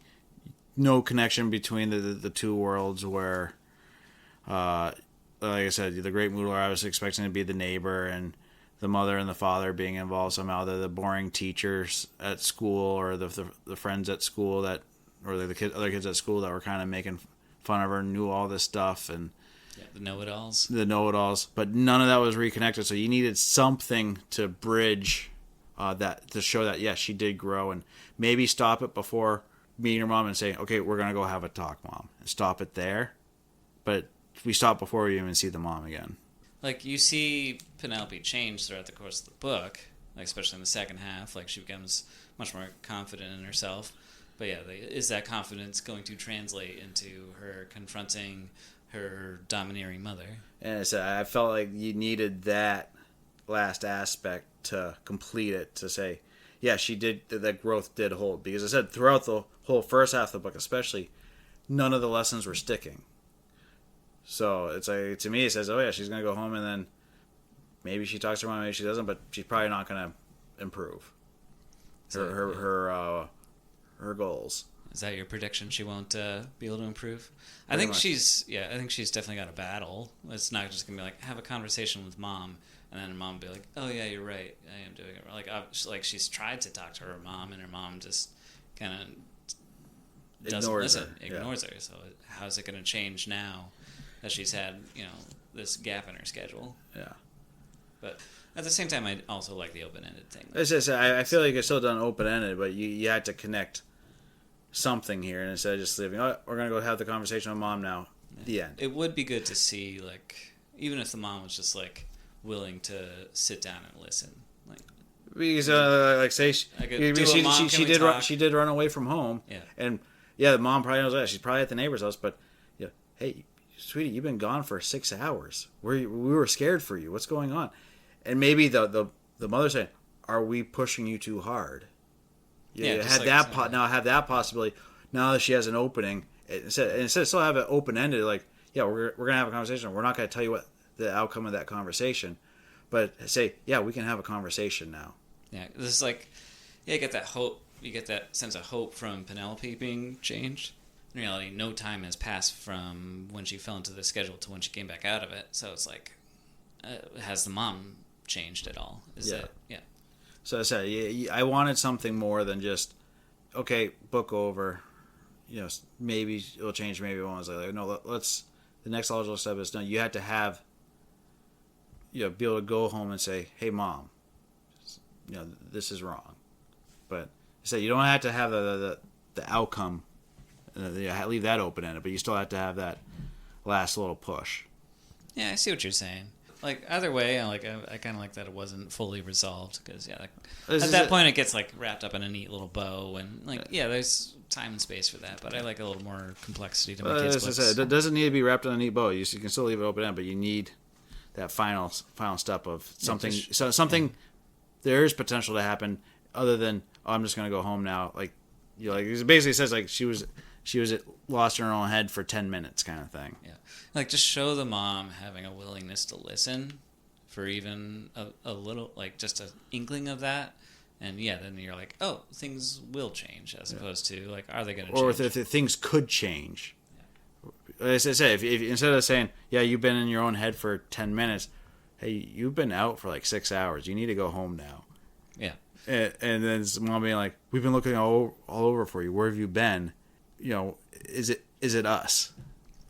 no connection between the two worlds. Where, like I said, the Great Moodler, I was expecting to be the neighbor, and the mother and the father being involved somehow. They're the boring teachers at school, or the friends at school other kids at school that were kind of making fun of her, knew all this stuff, and the know-it-alls. But none of that was reconnected. So you needed something to bridge that, to show that she did grow, and maybe stop it before meeting her mom and saying, "Okay, we're gonna go have a talk, mom," and stop it there. But we stop before we even see the mom again. Like, you see Penelope change throughout the course of the book, like especially in the second half. Like, she becomes much more confident in herself. But yeah, is that confidence going to translate into her confronting her domineering mother? And I felt like you needed that last aspect to complete it, to say, yeah, she did, that growth did hold. Because I said throughout the whole first half of the book especially, none of the lessons were sticking. So it's like, to me, it says, oh yeah, she's gonna go home, and then maybe she talks to her mom, maybe she doesn't, but she's probably not gonna improve her goals. Is that your prediction? She won't be able to improve? I think she's definitely got a battle. It's not just gonna be like, have a conversation with mom, and then her mom will be like, oh yeah, you're right, I am doing it. Like she's tried to talk to her mom, and her mom just kind of ignores her. So how's it gonna change now that she's had, this gap in her schedule? Yeah. But at the same time, I also like the open-ended thing. I feel like it's still done open-ended, but you had to connect something here, and instead of just leaving, oh, we're gonna go have the conversation with mom now. Yeah. The end. It would be good to see, like, even if the mom was just like willing to sit down and listen, like, because like say she did run away from home, yeah, and the mom probably knows that she's probably at the neighbor's house, but hey, sweetie, you've been gone for 6 hours. We were scared for you. What's going on? And maybe the mother saying, are we pushing you too hard? Yeah, have like now have that possibility. Now that she has an opening, instead of still have it open ended, like, yeah, we're gonna have a conversation. We're not gonna tell you what the outcome of that conversation, but say, yeah, we can have a conversation now. Yeah, this is like, you get that hope. You get that sense of hope from Penelope being changed. In reality, no time has passed from when she fell into the schedule to when she came back out of it. So it's like, has the mom changed at all? So I said, I wanted something more than just, okay, book over. Maybe it'll change, maybe it won't. I was like, no, let's. The next logical step is, no, you have to have, be able to go home and say, hey, mom, this is wrong. But you don't have to have the outcome. Leave that open ended, but you still have to have that last little push. Yeah, I see what you're saying. Like, either way, I kind of like that it wasn't fully resolved, because at that point it gets like wrapped up in a neat little bow, and there's time and space for that. But I like a little more complexity to my kids' books. It doesn't need to be wrapped in a neat bow. You can still leave it open ended, but you need that final step of something. Something. There is potential to happen other than, oh, I'm just going to go home now. Like, it basically says like she was lost in her own head for 10 minutes kind of thing. Yeah. Like, just show the mom having a willingness to listen for even a little, like, just an inkling of that. And, then you're like, oh, things will change, as opposed to, like, are they going to change? Or if things could change. Yeah. As I say, if instead of saying, yeah, you've been in your own head for 10 minutes, hey, you've been out for, like, 6 hours. You need to go home now. Yeah. And then mom being like, we've been looking all over for you. Where have you been? Is it us?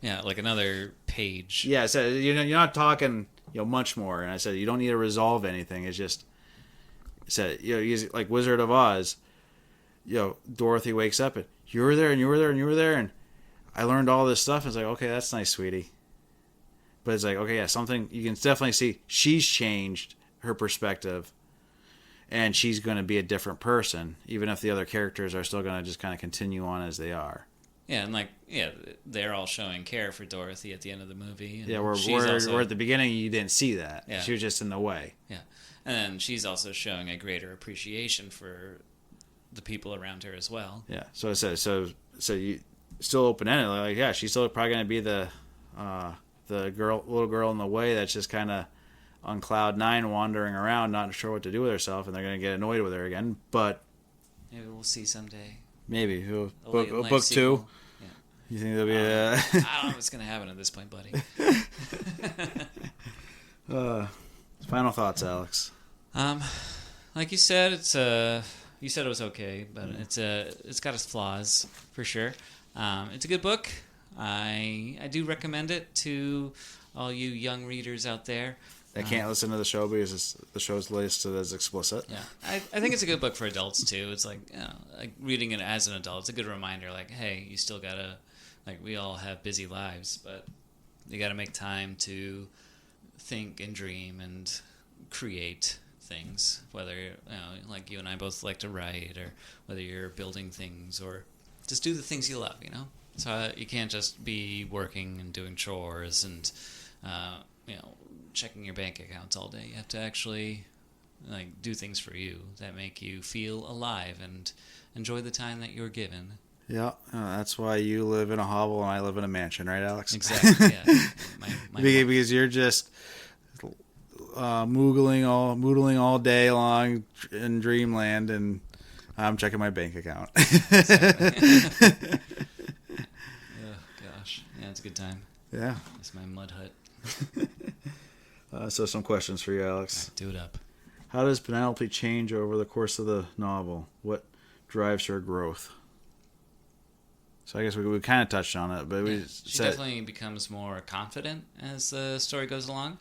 Yeah, like another page. Yeah, so you're not talking much more. And I said you don't need to resolve anything. It's just said like Wizard of Oz. Dorothy wakes up and you were there and you were there and you were there and I learned all this stuff. It's like, okay, that's nice, sweetie. But it's like, okay, yeah, something you can definitely see she's changed her perspective. And she's going to be a different person, even if the other characters are still going to just kind of continue on as they are. Yeah, and they're all showing care for Dorothy at the end of the movie. And yeah, where at the beginning you didn't see that. Yeah. She was just in the way. Yeah, and then she's also showing a greater appreciation for the people around her as well. Yeah, so it says so you still open ended. Like, yeah, she's still probably going to be the little girl in the way that's just kind of on cloud 9 wandering around, not sure what to do with herself, and they're going to get annoyed with her again. But maybe we'll see someday. Maybe book 2. Yeah. You think there'll be I don't know what's going to happen at this point, buddy. Final thoughts, Alex. Like you said, you said it was okay, but it's got its flaws for sure. It's a good book. I do recommend it to all you young readers out there. They can't listen to the show because the show's listed as explicit. Yeah, I think it's a good book for adults too. It's like, like reading it as an adult. It's a good reminder. Like, hey, you still gotta, like, we all have busy lives, but you gotta make time to think and dream and create things. Whether like you and I both like to write, or whether you're building things, or just do the things you love. So you can't just be working and doing chores and checking your bank accounts all day. You have to actually do things for you that make you feel alive and enjoy the time that you're given. Yeah, that's why you live in a hovel and I live in a mansion, right, Alex? Exactly. Yeah. Because you're just moodling all day long in dreamland, and I'm checking my bank account. Exactly. Oh gosh, yeah, it's a good time. Yeah, it's my mud hut. So some questions for you, Alex. Right, do it up. How does Penelope change over the course of the novel? What drives her growth? So I guess we kind of touched on it, but she definitely becomes more confident as the story goes along.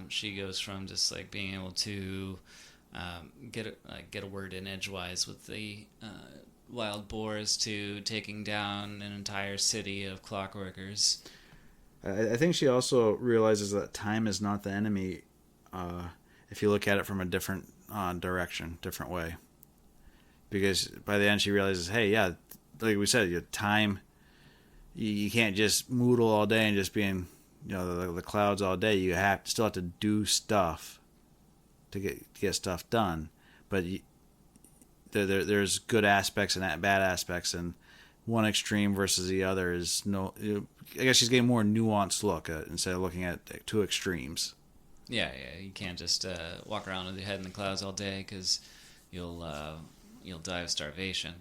She goes from just like being able to get a word in edgewise with the wild boars to taking down an entire city of clockworkers. I think she also realizes that time is not the enemy if you look at it from a different direction, different way. Because by the end she realizes, hey, yeah, like we said, time, you can't just moodle all day and just be in the clouds all day. You still have to do stuff to get stuff done. But there's good aspects and bad aspects, and one extreme versus the other is no. I guess she's getting a more nuanced look at instead of looking at two extremes. Yeah, you can't just walk around with your head in the clouds all day because you'll die of starvation.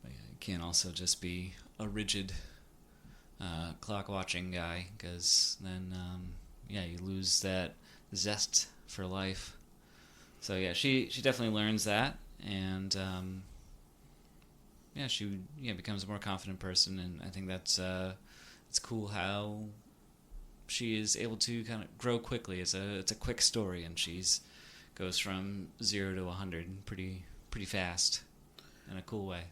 But you can't also just be a rigid clock watching guy because then you lose that zest for life. So yeah, she definitely learns that, and she becomes a more confident person, and I think that's it's cool how she is able to kind of grow quickly. It's a quick story, and she's goes from 0 to 100 pretty fast in a cool way.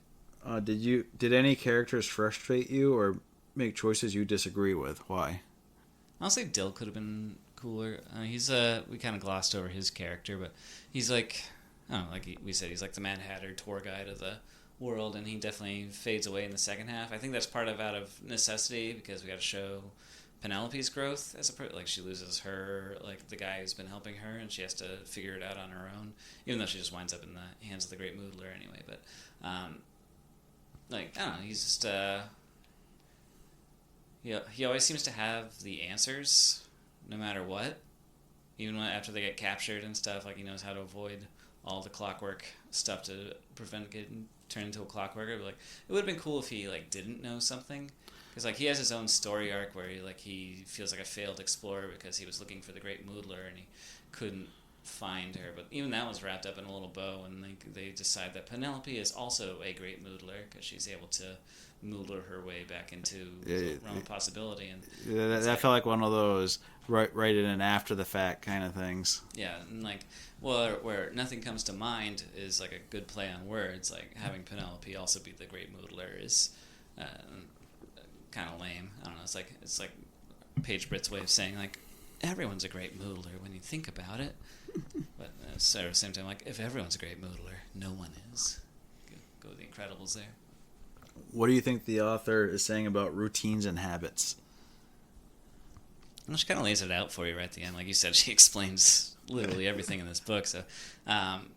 Did any characters frustrate you or make choices you disagree with? Why? Honestly, Dill could have been cooler. We kind of glossed over his character, but he's like, I don't know, like we said, he's like the Mad Hatter tour guide of the world, and he definitely fades away in the second half. I think that's out of necessity because we got to show Penelope's growth as like she loses her, like the guy who's been helping her, and she has to figure it out on her own, even though she just winds up in the hands of the Great Moodler anyway. But like, I don't know, he's just he always seems to have the answers no matter what, even after they get captured and stuff. Like, he knows how to avoid all the clockwork stuff to prevent getting turned into a clockworker. But like, it would have been cool if he like didn't know something, because like he has his own story arc where he feels like a failed explorer because he was looking for the Great Moodler and he couldn't find her. But even that was wrapped up in a little bow, and they decide that Penelope is also a Great Moodler because she's able to moodler her way back into the realm of possibility. And that felt like one of those right in and after the fact kind of things. Yeah, and like, well, where nothing comes to mind is like a good play on words. Like having Penelope also be the Great Moodler is kind of lame. I don't know. It's like Paige Britt's way of saying like everyone's a great moodler when you think about it. But at the same time, like, if everyone's a great moodler, no one is. Go with the Incredibles there. What do you think the author is saying about routines and habits? Well, she kind of lays it out for you right at the end. Like you said, she explains literally everything in this book. So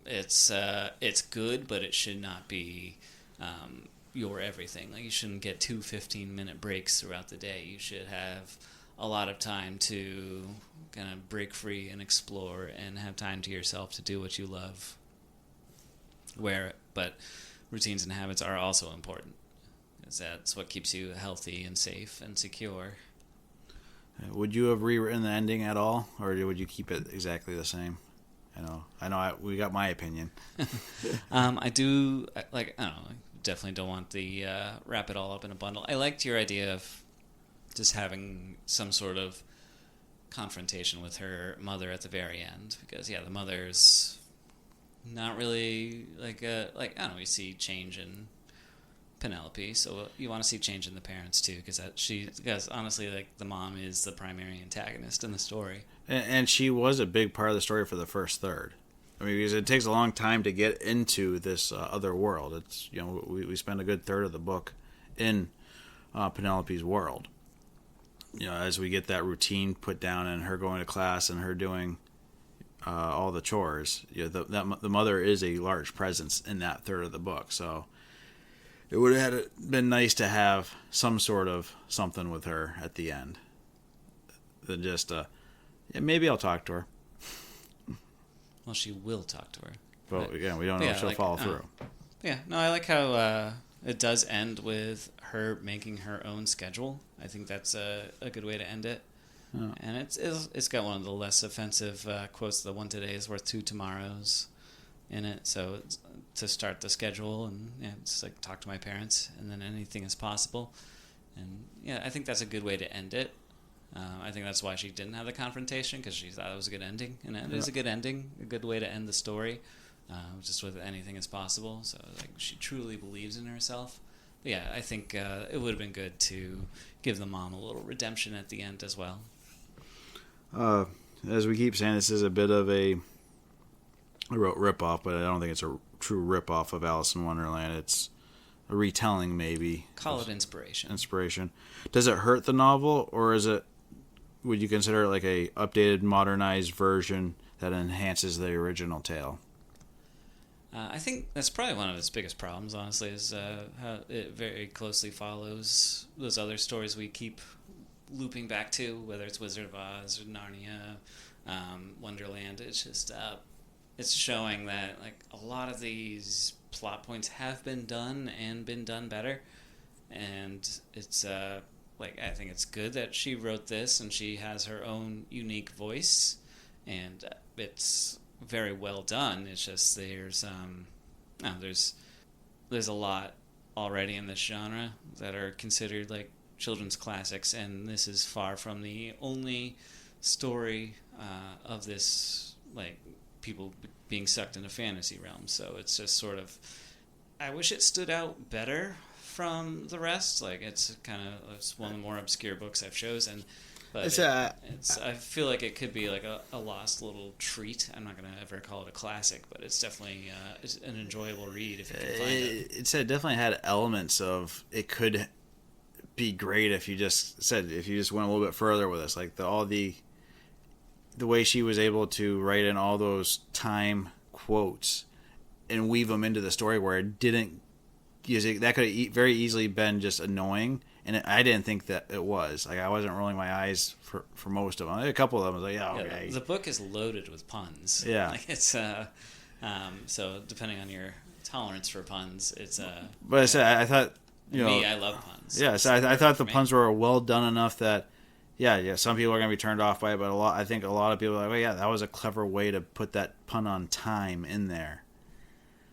it's good, but it should not be your everything. Like, you shouldn't get 2 15-minute breaks throughout the day. You should have a lot of time to kind of break free and explore and have time to yourself to do what you love. But routines and habits are also important, because that's what keeps you healthy and safe and secure. Would you have rewritten the ending at all, or would you keep it exactly the same? I know. We got my opinion. I do, like, I don't know. I definitely don't want the wrap it all up in a bundle. I liked your idea of just having some sort of confrontation with her mother at the very end, because the mother's not really like I don't know. We see change in Penelope, so you want to see change in the parents too, because honestly, like, the mom is the primary antagonist in the story, and she was a big part of the story for the first third. I mean, because it takes a long time to get into this other world. It's we spend a good third of the book in Penelope's world. As we get that routine put down and her going to class and her doing all the chores, the mother is a large presence in that third of the book. So it would have been nice to have some sort of something with her at the end. Than just, maybe I'll talk to her. Well, she will talk to her. But again, we don't know if she'll follow through. Yeah, no, I like how it does end with her making her own schedule. I think that's a good way to end it. Oh. And it's got one of the less offensive quotes. The one today is worth 2 tomorrows in it. So it's to start the schedule, and it's like, talk to my parents, and then anything is possible. And I think that's a good way to end it. I think that's why she didn't have the confrontation, because she thought it was a good ending, and it is a good ending, a good way to end the story. just with anything is possible. So like she truly believes in herself. But yeah, I think it would have been good to give the mom a little redemption at the end as well. As we keep saying, this is a bit of I wrote rip-off, but I don't think it's a true rip-off of Alice in Wonderland. It's a retelling, maybe. Call it inspiration. Inspiration. Does it hurt the novel, or would you consider it like a updated, modernized version that enhances the original tale? I think that's probably one of its biggest problems, honestly, is how it very closely follows those other stories we keep looping back to, whether it's Wizard of Oz or Narnia, Wonderland. It's just it's showing that like a lot of these plot points have been done and been done better, and it's I think it's good that she wrote this and she has her own unique voice, and it's very well done. It's just there's a lot already in this genre that are considered like children's classics, and this is far from the only story of this, like people being sucked into fantasy realms. So it's just sort of, I wish it stood out better from the rest. Like it's one of the more obscure books I've chosen, but I feel like it could be like a lost little treat. I'm not gonna ever call it a classic, but it's definitely it's an enjoyable read if you can find it. It definitely had elements of it could be great if you just went a little bit further with us, like the way she was able to write in all those time quotes and weave them into the story where it didn't use it. That could have very easily been just annoying, and I didn't think that it was. Like I wasn't rolling my eyes for most of them. A couple of them I was like, yeah, okay. The book is loaded with puns. Yeah, like it's so depending on your tolerance for puns, it's But I said I thought. I love puns. Yeah, so I thought the puns were well done enough that, some people are going to be turned off by it, but I think a lot of people are like, well, yeah, that was a clever way to put that pun on time in there.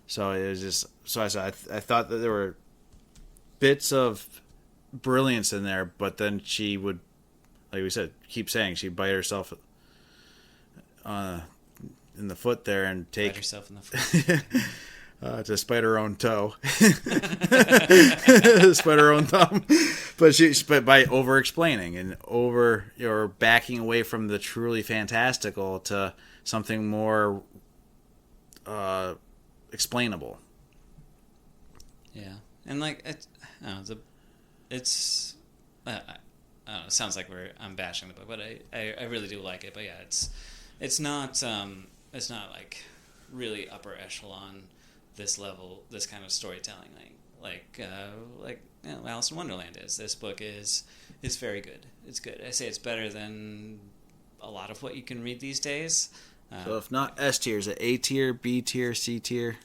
So it was just, I thought that there were bits of brilliance in there, but then she would, like we said, keep saying she'd bite herself in the foot there and take... Bite herself in the foot. To spite her own toe, spite her own thumb, but by over-explaining and backing away from the truly fantastical to something more explainable. Yeah, and like it sounds like I'm bashing the book, but I really do like it. But yeah, it's not like really upper echelon. This level, this kind of storytelling, like Alice in Wonderland is. This book is very good. It's good. I say it's better than a lot of what you can read these days. So if not S tier, is it A tier, B tier, C tier?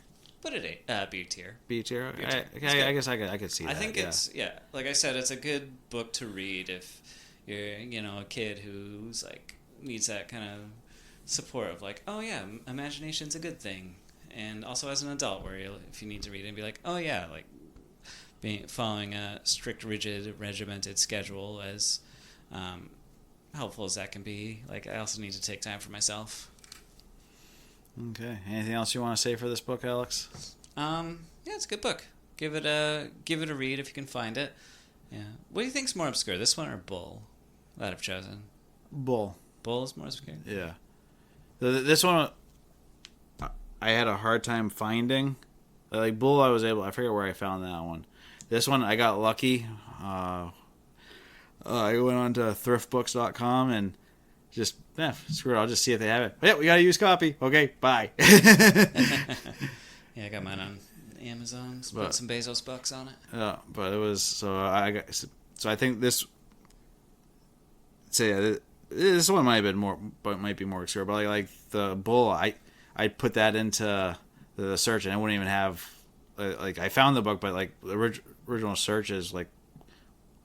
Put it B tier. B tier. I guess I could see that. I think it's like I said, it's a good book to read if you're a kid who's like needs that kind of support of like, oh yeah, imagination's a good thing. And also as an adult, where if you need to read it and be like, oh yeah, like following a strict, rigid, regimented schedule, as helpful as that can be. Like I also need to take time for myself. Okay. Anything else you want to say for this book, Alex? Yeah, it's a good book. Give it a read if you can find it. Yeah. What do you think's more obscure, this one or Bull that I've chosen? Bull. Bull is more obscure. Yeah. This one, I had a hard time finding. Like Bull, I forget where I found that one. This one, I got lucky. I went on to thriftbooks.com and just, screw it, I'll just see if they have it. Yeah, we got a used copy. Okay, bye. Yeah, I got mine on Amazon. Put some Bezos bucks on it. Yeah, but it was, so I think this, this one might be more obscure, but like the Bull, I put that into the search and I wouldn't even have, like I found the book, but like the original search is like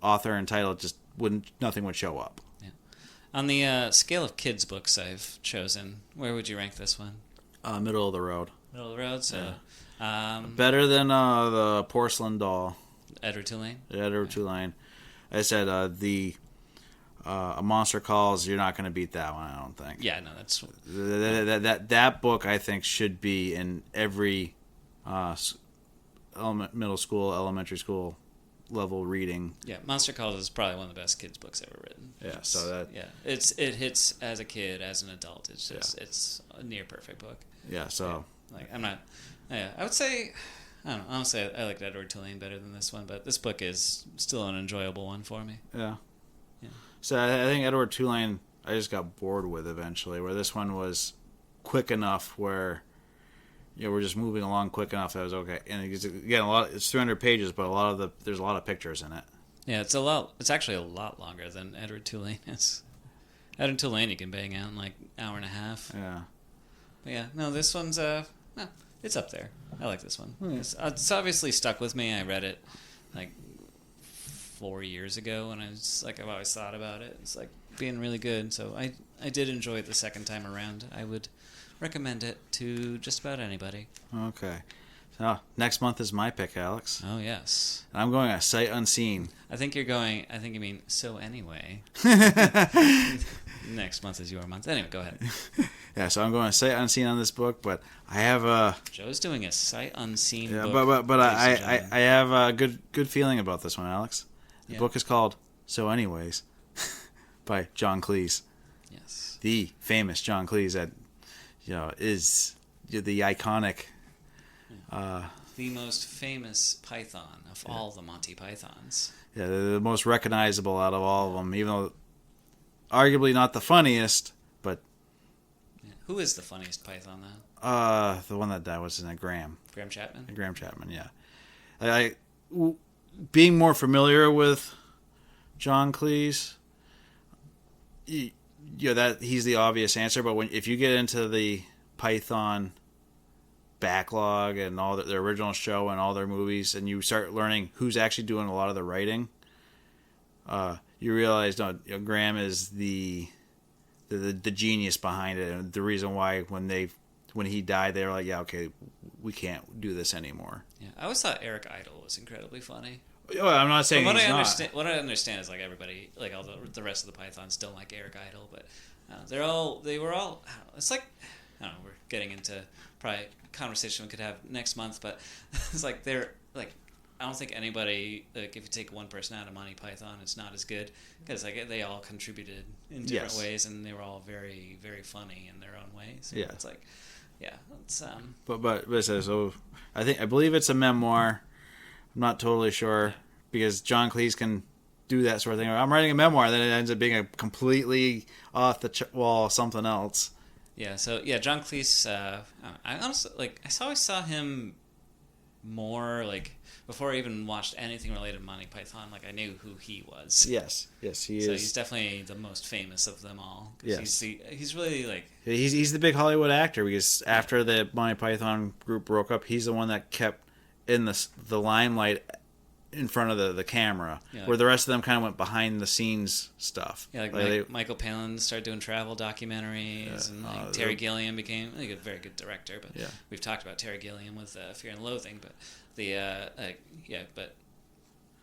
author and title, nothing would show up. Yeah. On the scale of kids' books I've chosen, where would you rank this one? Middle of the road. Middle of the road, so... Yeah. Better than the Porcelain Doll. Edward Tulane? Edward Tulane. I said the A Monster Calls, you're not going to beat that one, I don't think. Yeah, no, that's that book I think should be in every middle school, elementary school level reading. Yeah, Monster Calls is probably one of the best kids books ever written. Yeah, so that it hits as a kid, as an adult. It's just it's a near perfect book. Yeah, so I'm not. Yeah, I would say. I don't know. Honestly, I liked Edward Tulane better than this one, but this book is still an enjoyable one for me. Yeah. Yeah. So I think Edward Tulane I just got bored with eventually, where this one was quick enough where we're just moving along quick enough that it was okay. And again, it's 300 pages, but there's a lot of pictures in it. Yeah, it's actually a lot longer than Edward Tulane is. Edward Tulane you can bang out in like an hour and a half. Yeah. But yeah, no, this one's it's up there. I like this one. It's obviously stuck with me. I read it like 4 years ago, and I've always thought about it. It's like being really good. So I did enjoy it the second time around. I would recommend it to just about anybody. Okay. So next month is my pick, Alex. Oh yes. And I'm going a sight unseen. I think you mean so anyway. Next month is your month. Anyway, go ahead. Yeah, so I'm going a sight unseen on this book, but I have a Joe's doing a sight unseen book. But I have a good feeling about this one, Alex. The book is called So Anyways by John Cleese. Yes. The famous John Cleese that is the iconic the most famous Python of all the Monty Pythons. Yeah, the most recognizable out of all of them, even though arguably not the funniest, but who is the funniest Python though? The one that died was Graham. Graham Chapman. Graham Chapman, yeah. Being more familiar with John Cleese, that he's the obvious answer. But if you get into the Python backlog and all the original show and all their movies, and you start learning who's actually doing a lot of the writing, you realize Graham is the genius behind it, and the reason why when he died they were like, yeah, okay, we can't do this anymore. Yeah, I always thought Eric Idle was incredibly funny. Oh, I'm not saying what I understand is like everybody, like all the rest of the Pythons don't like Eric Idle, but they were all. It's like, I don't know. We're getting into probably a conversation we could have next month, but it's like they're like, I don't think anybody, like if you take one person out of Monty Python, it's not as good because like they all contributed in different ways, and they were all very very funny in their own ways. So it's like, yeah, it's But so I believe it's a memoir. I'm not totally sure because John Cleese can do that sort of thing. I'm writing a memoir, and then it ends up being a completely off the wall something else. Yeah. So yeah, John Cleese. I honestly I always saw him more like before I even watched anything related to Monty Python. Like I knew who he was. Yes, he is. So he's definitely the most famous of them all. Yes, he's really like he's the big Hollywood actor because after the Monty Python group broke up, he's the one that kept in the limelight in front of the camera, where the rest of them kind of went behind the scenes stuff. Yeah, Michael Palin started doing travel documentaries, and Terry Gilliam became a very good director. But we've talked about Terry Gilliam with Fear and Loathing, but but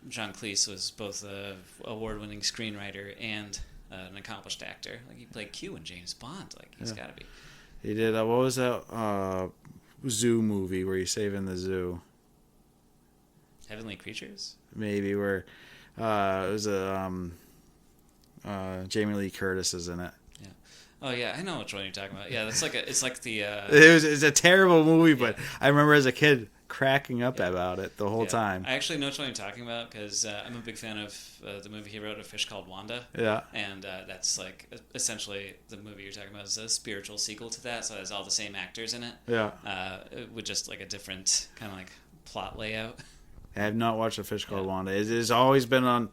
John Cleese was both an award-winning screenwriter and an accomplished actor. Like he played Q in James Bond. Like he's got to be. He did. What was that zoo movie where he's saving the zoo? Heavenly Creatures? Maybe, where it was Jamie Lee Curtis is in it. Yeah. Oh yeah, I know which one you're talking about. Yeah, it's like the. It's a terrible movie, but I remember as a kid cracking up about it the whole time. I actually know which one you're talking about because I'm a big fan of the movie he wrote, A Fish Called Wanda. Yeah. And that's like essentially the movie you're talking about is a spiritual sequel to that, so it has all the same actors in it. Yeah. With just like a different kind of like plot layout. I have not watched A Fish Called Wanda. It has always been on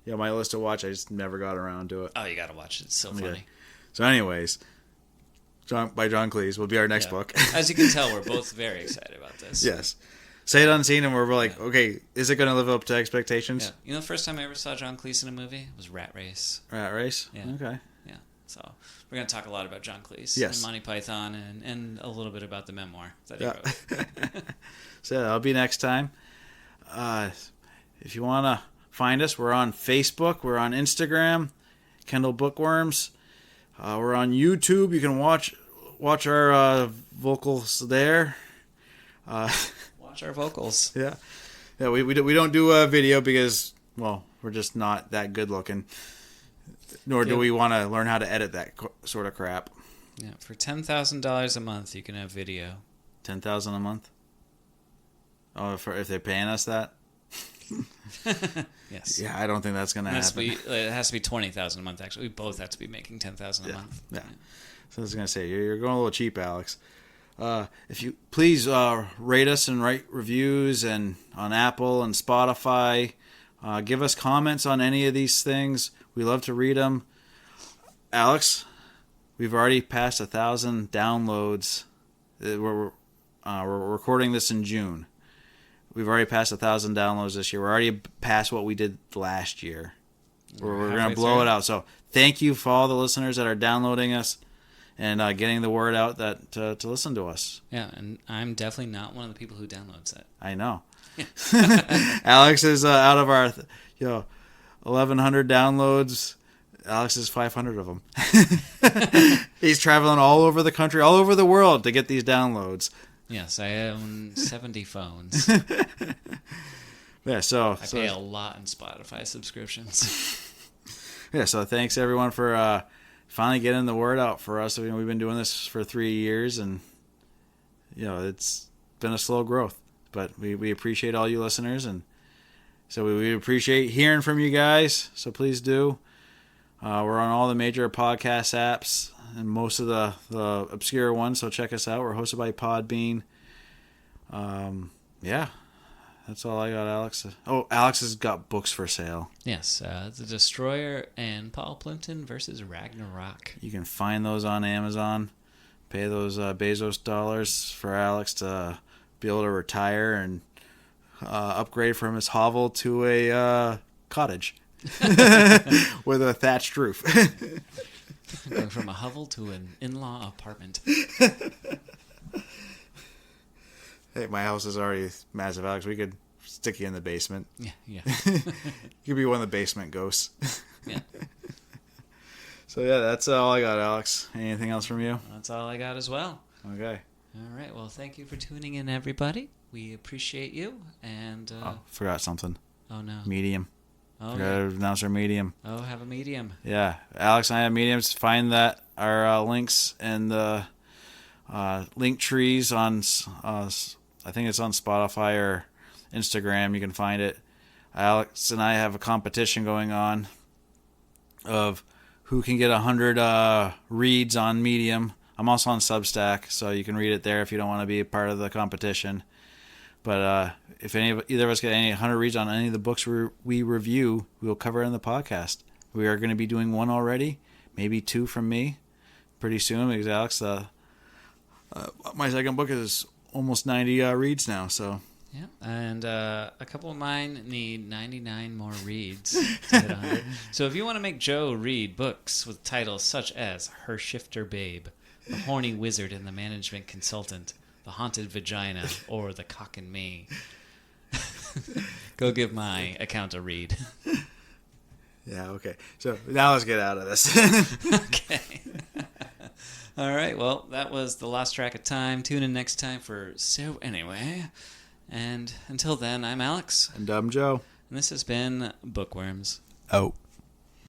my list to watch. I just never got around to it. Oh, you got to watch it. It's so funny. So anyways, by John Cleese will be our next book. As you can tell, we're both very excited about this. Yes. Say it unseen, and we're like, okay, is it going to live up to expectations? Yeah. You know, the first time I ever saw John Cleese in a movie was Rat Race. Rat Race? Yeah. Okay. Yeah. So we're going to talk a lot about John Cleese and Monty Python and a little bit about the memoir that he wrote. So that'll be next time. If you want to find us, we're on Facebook, we're on Instagram, Kendall Bookworms. We're on YouTube. You can watch our vocals there. Watch our vocals. Yeah. We don't do a video because, well, we're just not that good looking. Nor do we want to learn how to edit that sort of crap. Yeah, for $10,000 a month, you can have video. $10,000 a month? Oh, if they're paying us that? Yes. Yeah, I don't think that's going to happen. It has to be $20,000 a month. Actually, we both have to be making $10,000 a month. Yeah. So I was going to say, you're going a little cheap, Alex. If you please rate us and write reviews and on Apple and Spotify. Give us comments on any of these things. We love to read them. Alex, we've already passed 1,000 downloads. We're recording this in June. We've already passed 1,000 downloads this year. We're already past what we did last year. We're going to blow it out. So thank you for all the listeners that are downloading us and getting the word out that to listen to us. Yeah, and I'm definitely not one of the people who downloads it. I know. Alex is out of our 1,100 downloads. Alex is 500 of them. He's traveling all over the country, all over the world to get these downloads. Yes, I own 70 phones. Yeah, I pay a lot in Spotify subscriptions. Yeah, so thanks everyone for finally getting the word out for us. We've been doing this for 3 years, and it's been a slow growth, but we appreciate all you listeners, and so we appreciate hearing from you guys. So please do. We're on all the major podcast apps and most of the obscure ones, so check us out. We're hosted by Podbean. Yeah, that's all I got, Alex. Oh, Alex has got books for sale. Yes, The Destroyer and Paul Plimpton versus Ragnarok. You can find those on Amazon. Pay those Bezos dollars for Alex to be able to retire and upgrade from his hovel to a cottage with a thatched roof. Going from a hovel to an in-law apartment. Hey, my house is already massive, Alex. We could stick you in the basement. Yeah. You could be one of the basement ghosts. Yeah. So, yeah, that's all I got, Alex. Anything else from you? That's all I got as well. Okay. All right. Well, thank you for tuning in, everybody. We appreciate you. And forgot something. Oh, no. Medium. Oh, Forgot to announce our medium. Oh, have a medium. Yeah. Alex and I have mediums. Find our links and the link trees on, I think it's on Spotify or Instagram. You can find it. Alex and I have a competition going on of who can get 100 reads on Medium. I'm also on Substack, so you can read it there if you don't want to be a part of the competition. But if either of us get 100 reads on any of the books we review, we will cover it in the podcast. We are going to be doing one already, maybe 2 from me pretty soon, because Alex, my second book is almost 90 reads now. So yeah, and a couple of mine need 99 more reads to hit 100. So if you want to make Joe read books with titles such as Her Shifter Babe, The Horny Wizard and the Management Consultant, The Haunted Vagina, or The Cock and Me, go give my account a read. Yeah, okay. So now let's get out of this. Okay. All right, well, that was The Lost Track of Time. Tune in next time for So Anyway. And until then, I'm Alex. And I'm Joe. And this has been Bookworms. Oh.